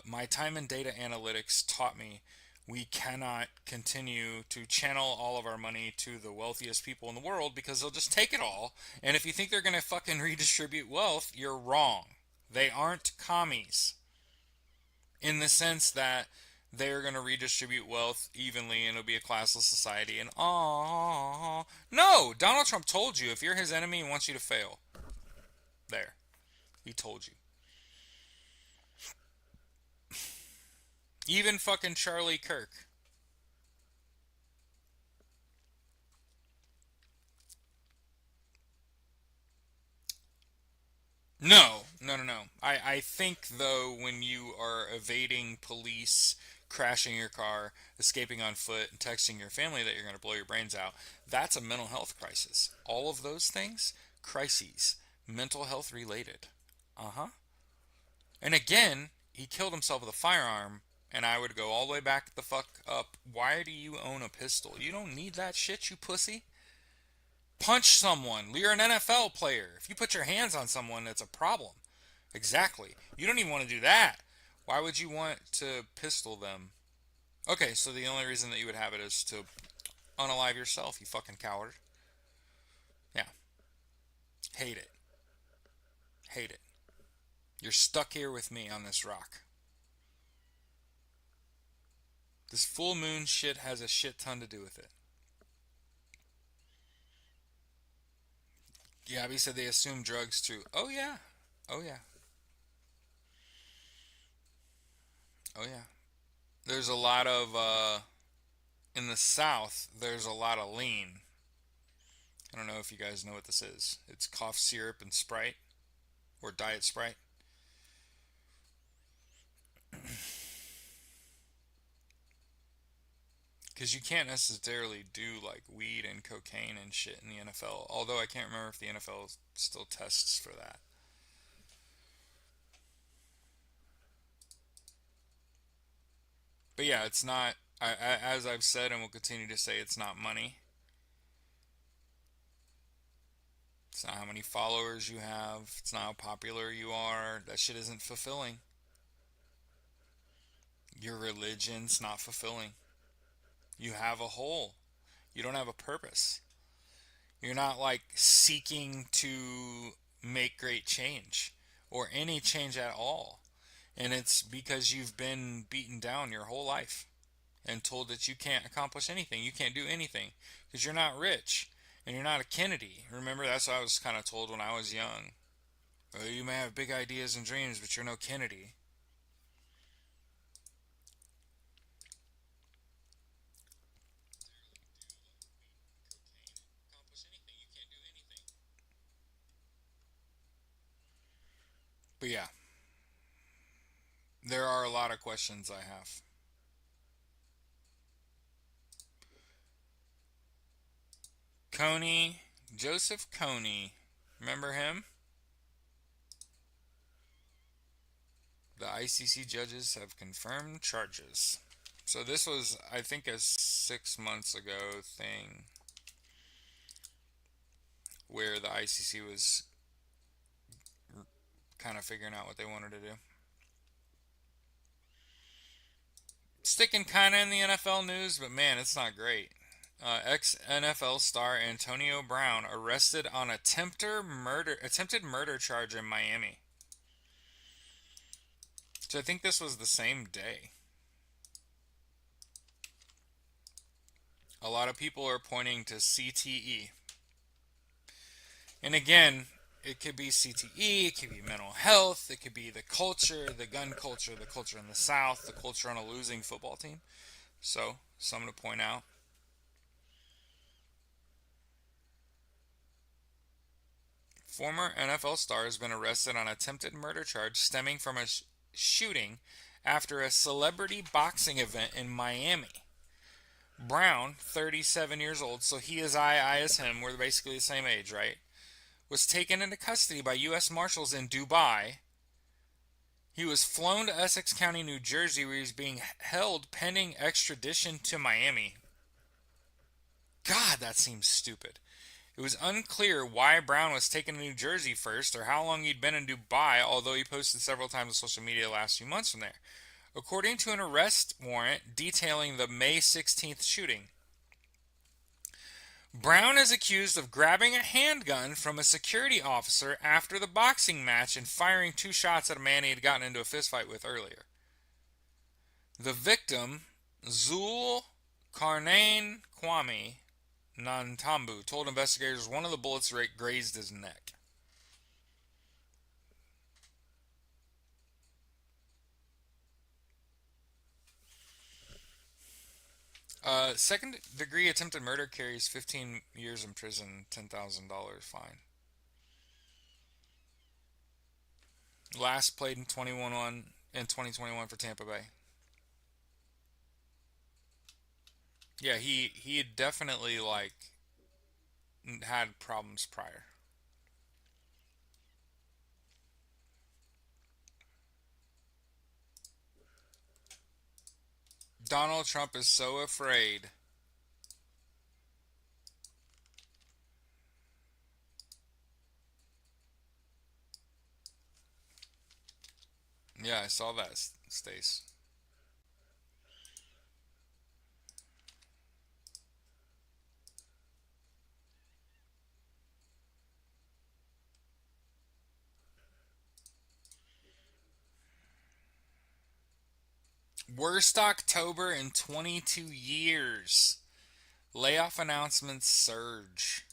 my time in data analytics taught me we cannot continue to channel all of our money to the wealthiest people in the world because they'll just take it all. And if you think they're going to fucking redistribute wealth, you're wrong. They aren't commies in the sense that they're going to redistribute wealth evenly and it'll be a classless society. And no, Donald Trump told you if you're his enemy, he wants you to fail. There, he told you. Even fucking Charlie Kirk. No, no, no, no. I think, though, when you are evading police, crashing your car, escaping on foot, and texting your family that you're going to blow your brains out, that's a mental health crisis. All of those things, crises, mental health related. Uh huh. And again, he killed himself with a firearm, and I would go all the way back the fuck up. Why do you own a pistol? You don't need that shit, you pussy. Punch someone. You're an NFL player. If you put your hands on someone, it's a problem. Exactly. You don't even want to do that. Why would you want to pistol them? Okay, so the only reason that you would have it is to unalive yourself, you fucking coward. Yeah. Hate it. Hate it. You're stuck here with me on this rock. This full moon shit has a shit ton to do with it. Gabby said they assume drugs too. Oh yeah. Oh yeah. Oh yeah. There's a lot of in the South. There's a lot of lean. I don't know if you guys know what this is. It's cough syrup and Sprite or Diet Sprite. Because you can't necessarily do like weed and cocaine and shit in the NFL. Although I can't remember if the NFL still tests for that. But yeah, it's not. As I've said and will continue to say, it's not money. It's not how many followers you have. It's not how popular you are. That shit isn't fulfilling. Your religion's not fulfilling. You have a hole. You don't have a purpose. You're not like seeking to make great change or any change at all. And it's because you've been beaten down your whole life and told that you can't accomplish anything. You can't do anything because you're not rich and you're not a Kennedy. Remember, that's what I was kind of told when I was young. Oh, you may have big ideas and dreams, but you're no Kennedy. But yeah, there are a lot of questions I have. Kony, Joseph Kony, remember him? The ICC judges have confirmed charges. So this was, I think, a 6 months ago thing where the ICC was kind of figuring out what they wanted to do. Sticking kind of in the NFL news, but man, it's not great. Ex NFL star Antonio Brown arrested on attempted murder charge in Miami. So I think this was the same day. A lot of people are pointing to CTE. And again, it could be CTE, it could be mental health, it could be the culture, the gun culture, the culture in the South, the culture on a losing football team. So, something to point out. Former NFL star has been arrested on attempted murder charge stemming from a shooting after a celebrity boxing event in Miami. Brown, 37 years old, so he is I is him, we're basically the same age, right? Was taken into custody by U.S. Marshals in Dubai. He was flown to Essex County, New Jersey, where he's being held pending extradition to Miami. God, that seems stupid. It was unclear why Brown was taken to New Jersey first or how long he'd been in Dubai, although he posted several times on social media the last few months from there. According to an arrest warrant detailing the May 16th shooting, Brown is accused of grabbing a handgun from a security officer after the boxing match and firing two shots at a man he had gotten into a fistfight with earlier. The victim, Zul Karnain Kwame Nantambu, told investigators one of the bullets grazed his neck. Second degree attempted murder carries 15 years in prison, $10,000 fine. Last played in 2021 for Tampa Bay. Yeah, he had definitely like had problems prior. Donald Trump is so afraid. Yeah, I saw that, Stace. Worst October in 22 years. Layoff announcements surge.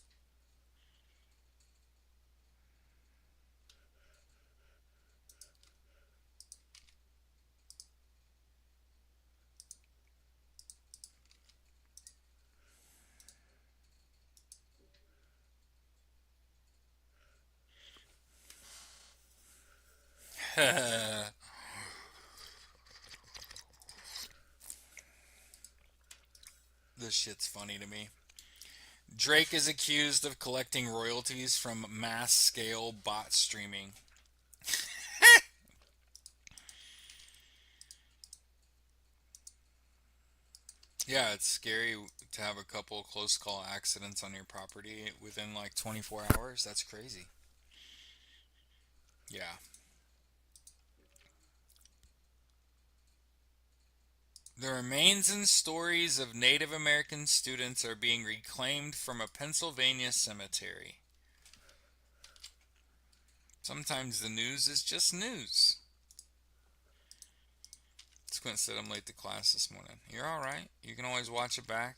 This shit's funny to me. Drake is accused of collecting royalties from mass scale bot streaming. Yeah, it's scary to have a couple close call accidents on your property within like 24 hours. That's crazy. Yeah. The remains and stories of Native American students are being reclaimed from a Pennsylvania cemetery. Sometimes the news is just news. Squint said I'm late to class this morning. You're alright. You can always watch it back.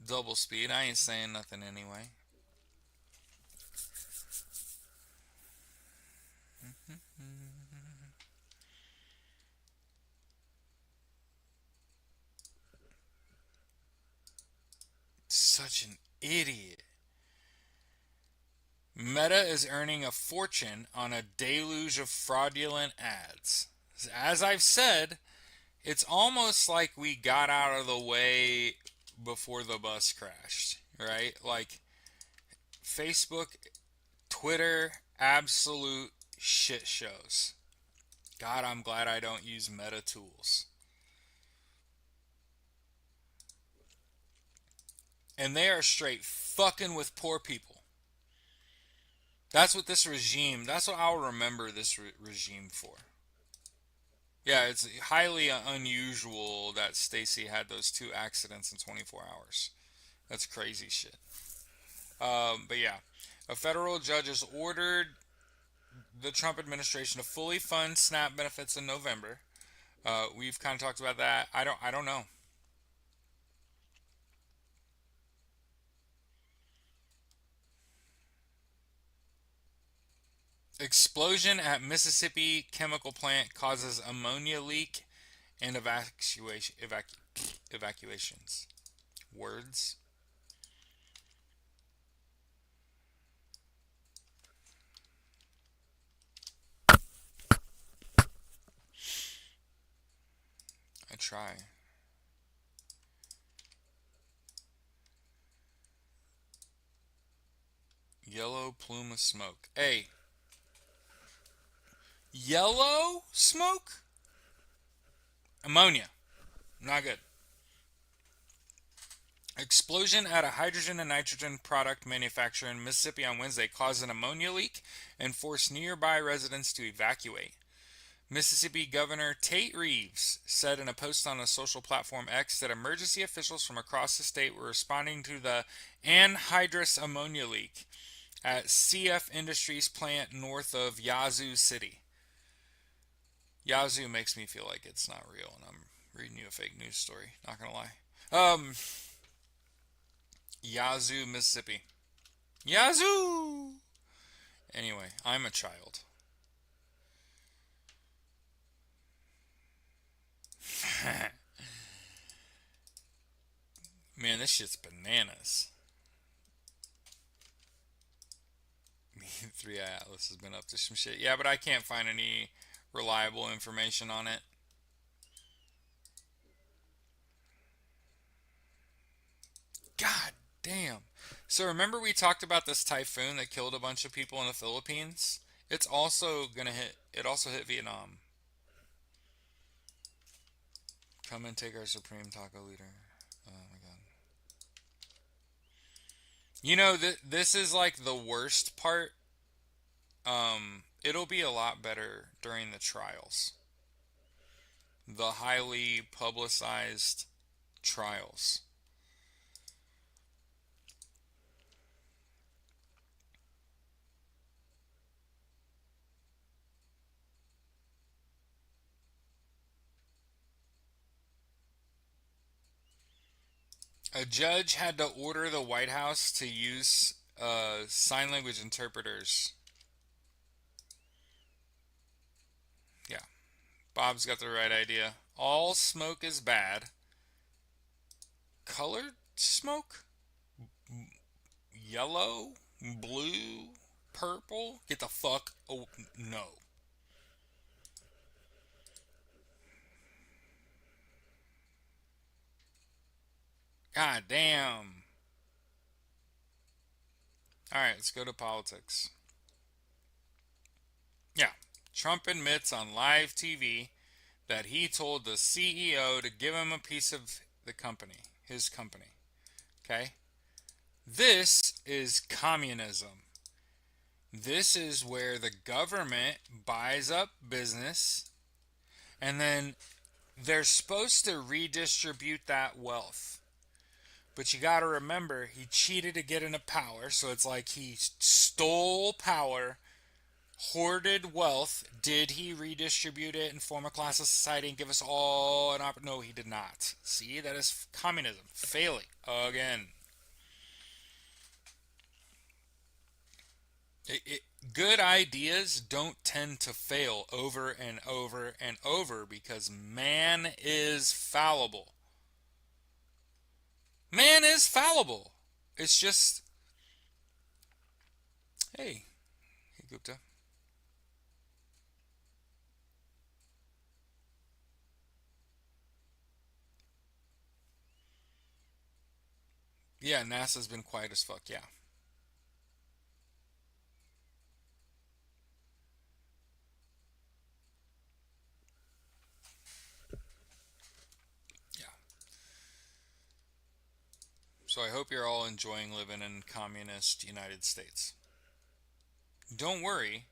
Double speed. I ain't saying nothing anyway. Such an idiot. Meta is earning a fortune on a deluge of fraudulent ads. As I've said, it's almost like we got out of the way before the bus crashed, right? Like Facebook, Twitter, absolute shit shows. God, I'm glad I don't use Meta tools. And they are straight fucking with poor people. That's what this regime, that's what I'll remember this regime for. Yeah, it's highly unusual that Stacy had those two accidents in 24 hours. That's crazy shit. But yeah, a federal judge has ordered the Trump administration to fully fund SNAP benefits in November. We've kind of talked about that. I don't know. Explosion at Mississippi chemical plant causes ammonia leak and evacuations. Words. I try. Yellow plume of smoke. Hey, yellow smoke? Ammonia. Not good. Explosion at a hydrogen and nitrogen product manufacturer in Mississippi on Wednesday caused an ammonia leak and forced nearby residents to evacuate. Mississippi Governor Tate Reeves said in a post on a social platform X that emergency officials from across the state were responding to the anhydrous ammonia leak at CF Industries plant north of Yazoo City. Yazoo makes me feel like it's not real, and I'm reading you a fake news story. Not gonna lie. Yazoo, Mississippi. Yazoo! Anyway, I'm a child. Man, this shit's bananas. Three Atlas has been up to some shit. Yeah, but I can't find any reliable information on it. God damn. So remember we talked about this typhoon that killed a bunch of people in the Philippines? It's also gonna hit. It also hit Vietnam. Come and take our supreme taco leader. Oh my god. You know this is like the worst part. It'll be a lot better during the trials. The highly publicized trials. A judge had to order the White House to use sign language interpreters. Yeah, Bob's got the right idea. All smoke is bad. Colored smoke? Yellow? Blue? Purple? Get the fuck. Oh, no. God damn. Alright, let's go to politics. Yeah. Trump admits on live TV that he told the CEO to give him a piece of the company, his company. Okay? This is communism. This is where the government buys up business and then they're supposed to redistribute that wealth. But you got to remember, he cheated to get into power. So it's like he stole power, hoarded wealth. Did he redistribute it and form a class of society and give us all an opportunity? No, he did not. See, that is communism failing again. Good ideas don't tend to fail over and over and over because man is fallible. Man is fallible. It's just, hey, hey Gupta. Yeah, NASA's been quiet as fuck. Yeah, yeah. So I hope you're all enjoying living in communist United States. Don't worry,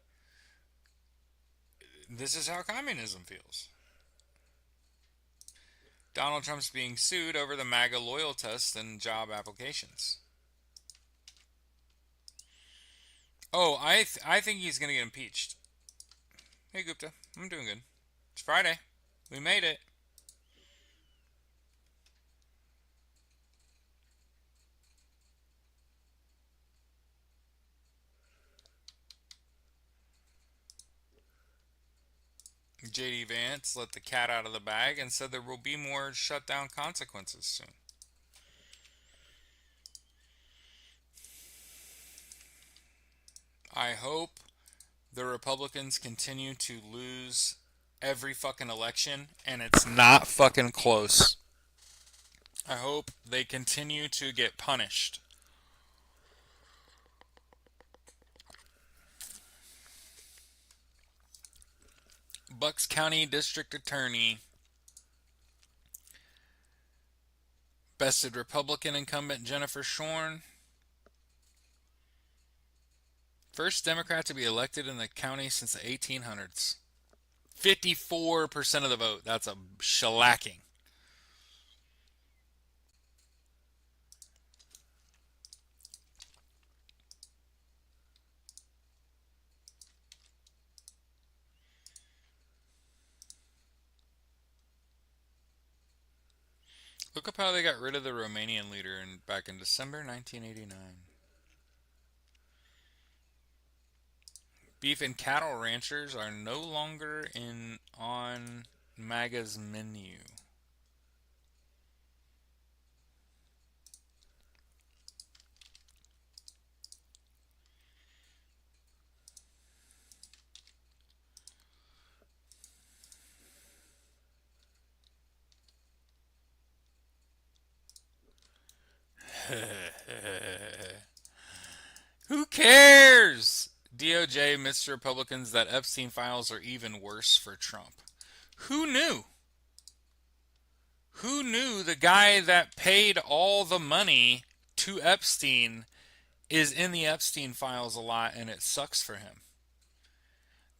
this is how communism feels. Donald Trump's being sued over the MAGA loyal test and job applications. Oh, I think he's gonna get impeached. Hey Gupta, I'm doing good. It's Friday. We made it. JD Vance let the cat out of the bag and said there will be more shutdown consequences soon. I hope the Republicans continue to lose every fucking election and it's not fucking close. I hope they continue to get punished. Bucks County District Attorney bested Republican incumbent Jennifer Shorn. First Democrat to be elected in the county since the 1800s. 54% of the vote. That's a shellacking. Look up how they got rid of the Romanian leader back in December 1989. Beef and cattle ranchers are no longer on MAGA's menu. cares? DOJ admits to Republicans that Epstein files are even worse for Trump. Who knew? Who knew the guy that paid all the money to Epstein is in the Epstein files a lot and it sucks for him?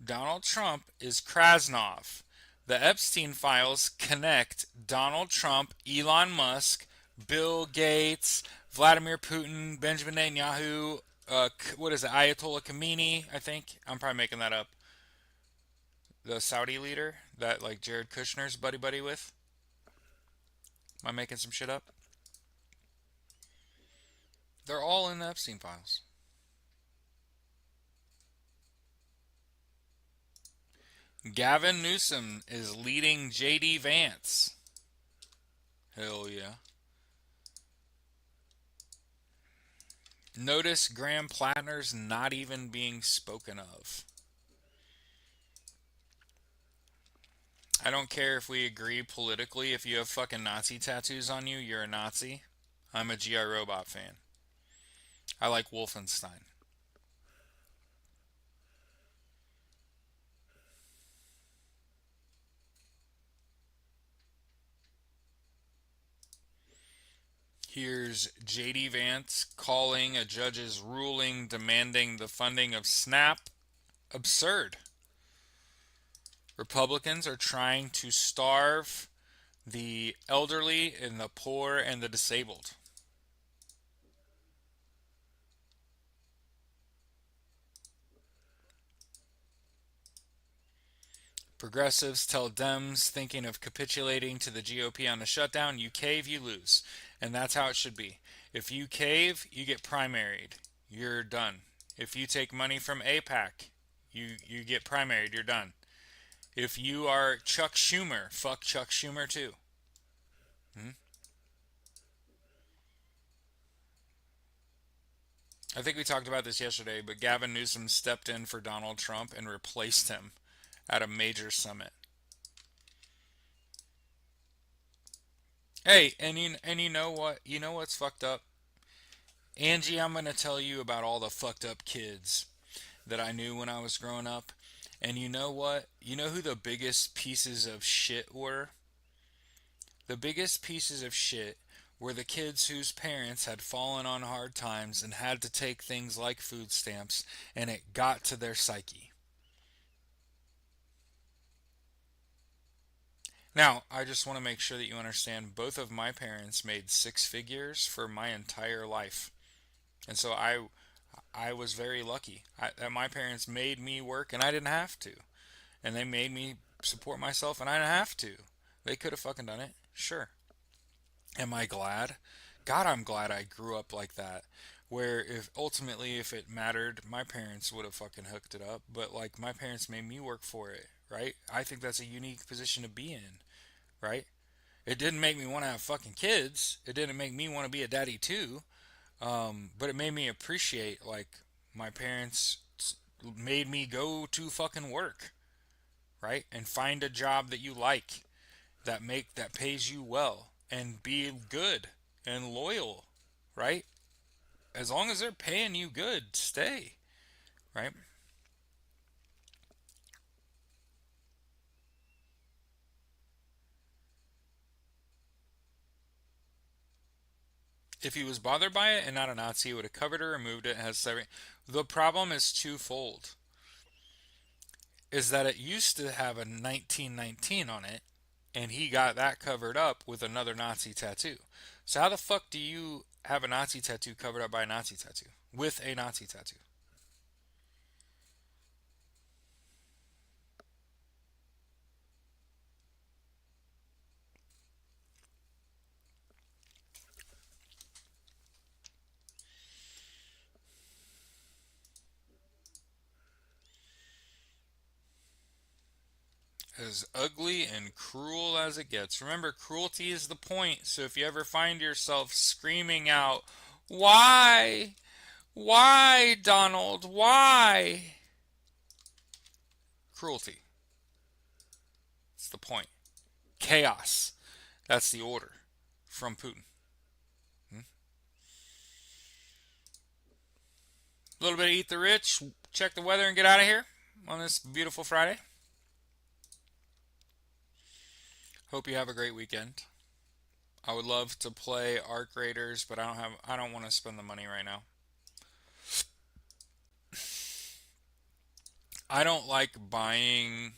Donald Trump is Krasnov. The Epstein files connect Donald Trump, Elon Musk, Bill Gates, Vladimir Putin, Benjamin Netanyahu, what is it, Ayatollah Khamenei, I think. I'm probably making that up. The Saudi leader that like Jared Kushner's buddy with. Am I making some shit up? They're all in the Epstein files. Gavin Newsom is leading JD Vance. Hell yeah. Notice Graham Plattner's not even being spoken of. I don't care if we agree politically. If you have fucking Nazi tattoos on you, you're a Nazi. I'm a G.I. Robot fan. I like Wolfenstein. Here's JD Vance calling a judge's ruling demanding the funding of SNAP absurd. Republicans are trying to starve the elderly and the poor and the disabled. Progressives tell Dems thinking of capitulating to the GOP on the shutdown, you cave, you lose. And that's how it should be. If you cave, you get primaried. You're done. If you take money from AIPAC, you get primaried. You're done. If you are Chuck Schumer, fuck Chuck Schumer too. Hmm? I think we talked about this yesterday, but Gavin Newsom stepped in for Donald Trump and replaced him at a major summit. Hey, and you know what? You know what's fucked up? Angie, I'm going to tell you about all the fucked up kids that I knew when I was growing up. And you know what? You know who the biggest pieces of shit were? The biggest pieces of shit were the kids whose parents had fallen on hard times and had to take things like food stamps, and it got to their psyche. Now, I just want to make sure that you understand both of my parents made six figures for my entire life. And so I was very lucky that my parents made me work and I didn't have to. And they made me support myself and I didn't have to. They could have fucking done it. Sure. Am I glad? God, I'm glad I grew up like that. Where if ultimately if it mattered, my parents would have fucking hooked it up. But like my parents made me work for it, right? I think that's a unique position to be in, right? It didn't make me want to have fucking kids. It didn't make me want to be a daddy too. But it made me appreciate like my parents made me go to fucking work, right? And find a job that you like, that pays you well, and be good and loyal, right? As long as they're paying you good, stay, right? If he was bothered by it and not a Nazi, he would have covered it, removed it, and has seven. The problem is twofold. Is that it used to have a 1919 on it, and he got that covered up with another Nazi tattoo. So how the fuck do you have a Nazi tattoo covered up by a Nazi tattoo with a Nazi tattoo? As ugly and cruel as it gets. Remember, cruelty is the point. So if you ever find yourself screaming out, "Why? Why, Donald? Why?" Cruelty. It's the point. Chaos. That's the order from Putin. Hmm? A little bit of Eat the Rich, check the weather, and get out of here on this beautiful Friday. Hope you have a great weekend. I would love to play Arc Raiders, but I don't want to spend the money right now. I don't like buying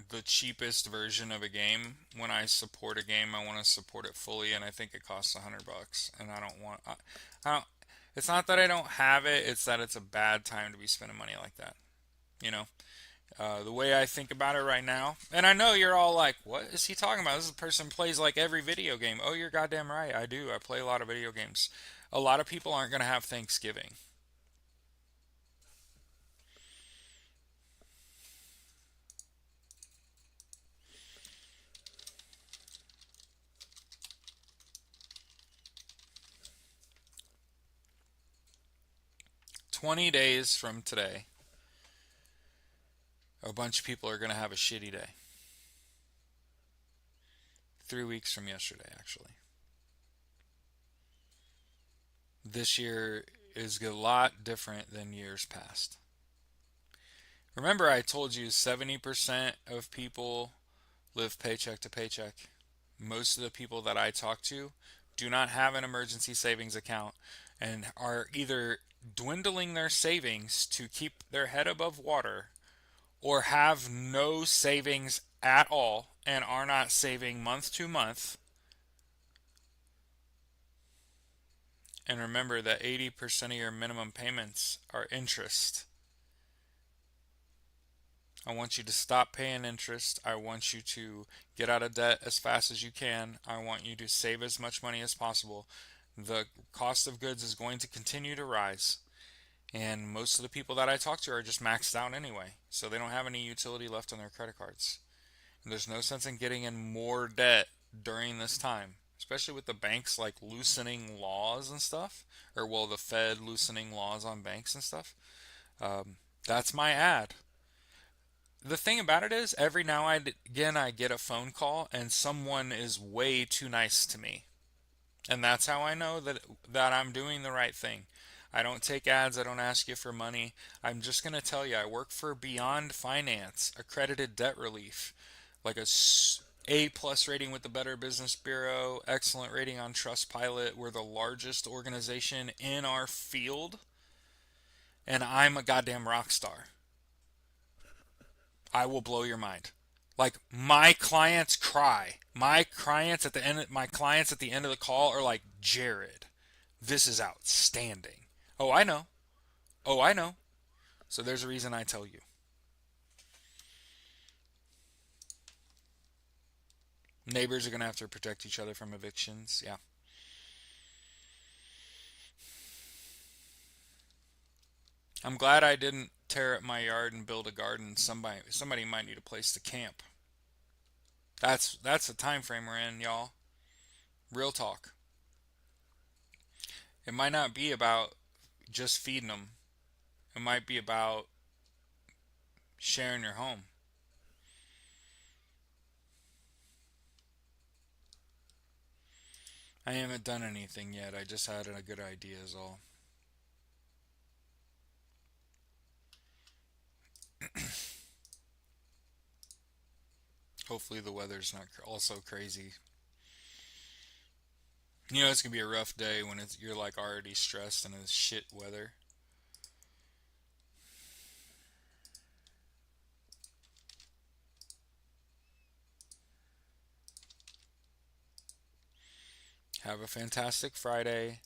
the cheapest version of a game. When I support a game, I want to support it fully, and I think it costs $100, and I don't want. I don't. It's not that I don't have it; it's that it's a bad time to be spending money like that. You know, the way I think about it right now, and I know you're all like, "What is he talking about? This person plays like every video game." Oh, you're goddamn right. I do. I play a lot of video games. A lot of people aren't gonna have Thanksgiving. 20 days from today, a bunch of people are gonna have a shitty day. 3 weeks from yesterday, actually. This year is a lot different than years past. Remember, I told you 70% of people live paycheck to paycheck. Most of the people that I talk to do not have an emergency savings account and are either dwindling their savings to keep their head above water or have no savings at all and are not saving month to month. And remember that 80% of your minimum payments are interest. I want you to stop paying interest. I want you to get out of debt as fast as you can. I want you to save as much money as possible. The cost of goods is going to continue to rise. And most of the people that I talk to are just maxed out anyway. So they don't have any utility left on their credit cards. And there's no sense in getting in more debt during this time, especially with the banks like loosening laws and stuff. Or, well, the Fed loosening laws on banks and stuff. That's my ad. The thing about it is, every now and again, I get a phone call and someone is way too nice to me, and that's how I know that I'm doing the right thing. I don't take ads. I don't ask you for money. I'm just gonna tell you, I work for Beyond Finance, accredited debt relief, like A plus rating with the Better Business Bureau, excellent rating on Trustpilot. We're the largest organization in our field, and I'm a goddamn rock star. I will blow your mind. Like, my clients cry. My clients at the end of the call are like, "Jared, this is outstanding." Oh, I know. Oh, I know. So there's a reason I tell you. Neighbors are going to have to protect each other from evictions. Yeah. I'm glad I didn't tear up my yard and build a garden. Somebody might need a place to camp. That's the time frame we're in, y'all. Real talk. It might not be about just feeding them. It might be about sharing your home. I haven't done anything yet. I just had a good idea is all. Hopefully the weather's not also crazy. You know it's gonna be a rough day when you're like already stressed and it's shit weather. Have a fantastic Friday.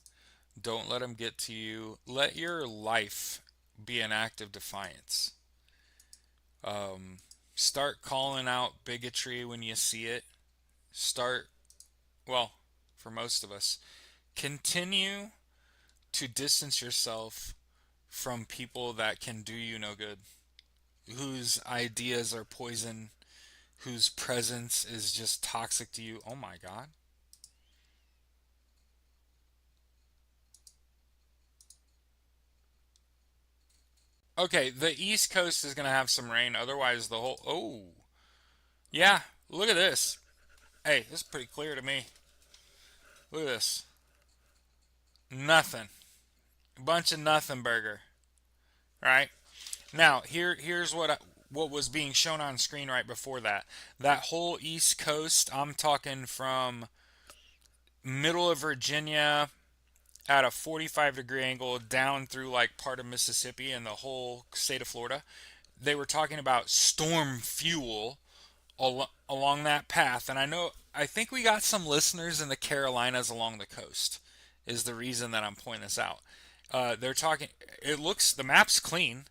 Don't let them get to you. Let your life be an act of defiance. Um, Start calling out bigotry when you see it. Start, well, for most of us, continue to distance yourself from people that can do you no good, whose ideas are poison, whose presence is just toxic to you. Oh my God. Okay, the East Coast is going to have some rain. Otherwise, the whole. Oh, yeah. Look at this. Hey, this is pretty clear to me. Look at this. Nothing. Bunch of nothing burger, right? Now, here's what was being shown on screen right before that. That whole East Coast, I'm talking from middle of Virginia at a 45-degree angle down through like part of Mississippi and the whole state of Florida. They were talking about storm fuel along that path, and I think we got some listeners in the Carolinas along the coast. Is the reason that I'm pointing this out. They're talking. It looks the map's clean,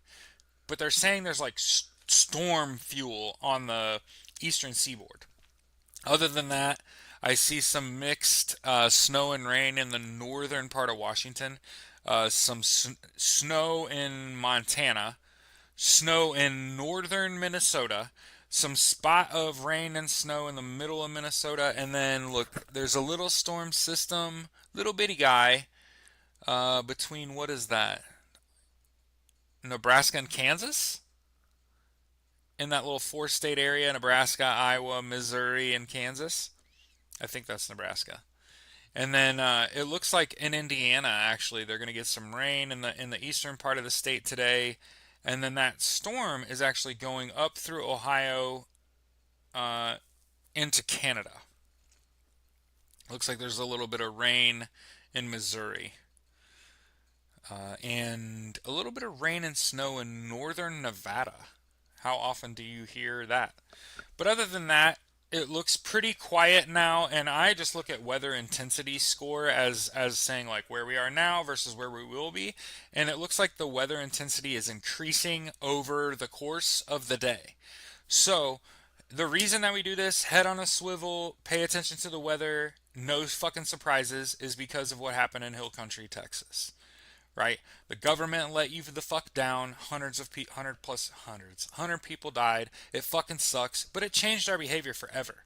but they're saying there's like storm fuel on the eastern seaboard. Other than that, I see some mixed snow and rain in the northern part of Washington, some snow in Montana, snow in northern Minnesota, some spot of rain and snow in the middle of Minnesota, and then look, there's a little storm system, little bitty guy, between what is that? Nebraska and Kansas? In that little four state area, Nebraska, Iowa, Missouri, and Kansas. I think that's Nebraska. And then it looks like in Indiana, actually, they're going to get some rain in the eastern part of the state today. And then that storm is actually going up through Ohio uh, into Canada. Looks like there's a little bit of rain in Missouri. And a little bit of rain and snow in northern Nevada. How often do you hear that? But other than that, it looks pretty quiet now, and I just look at weather intensity score as saying like where we are now versus where we will be, and it looks like the weather intensity is increasing over the course of the day. So, the reason that we do this, head on a swivel, pay attention to the weather, no fucking surprises, is because of what happened in Hill Country, Texas, right? The government let you the fuck down. Hundreds of people, 100 plus hundreds, 100 people died. It fucking sucks, but it changed our behavior forever.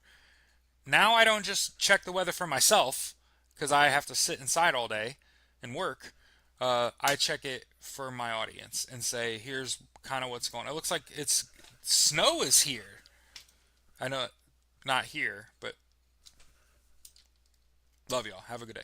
Now I don't just check the weather for myself because I have to sit inside all day and work. I check it for my audience and say, here's kind of what's going on. It looks like it's snow is here. I know, not here, but love y'all. Have a good day.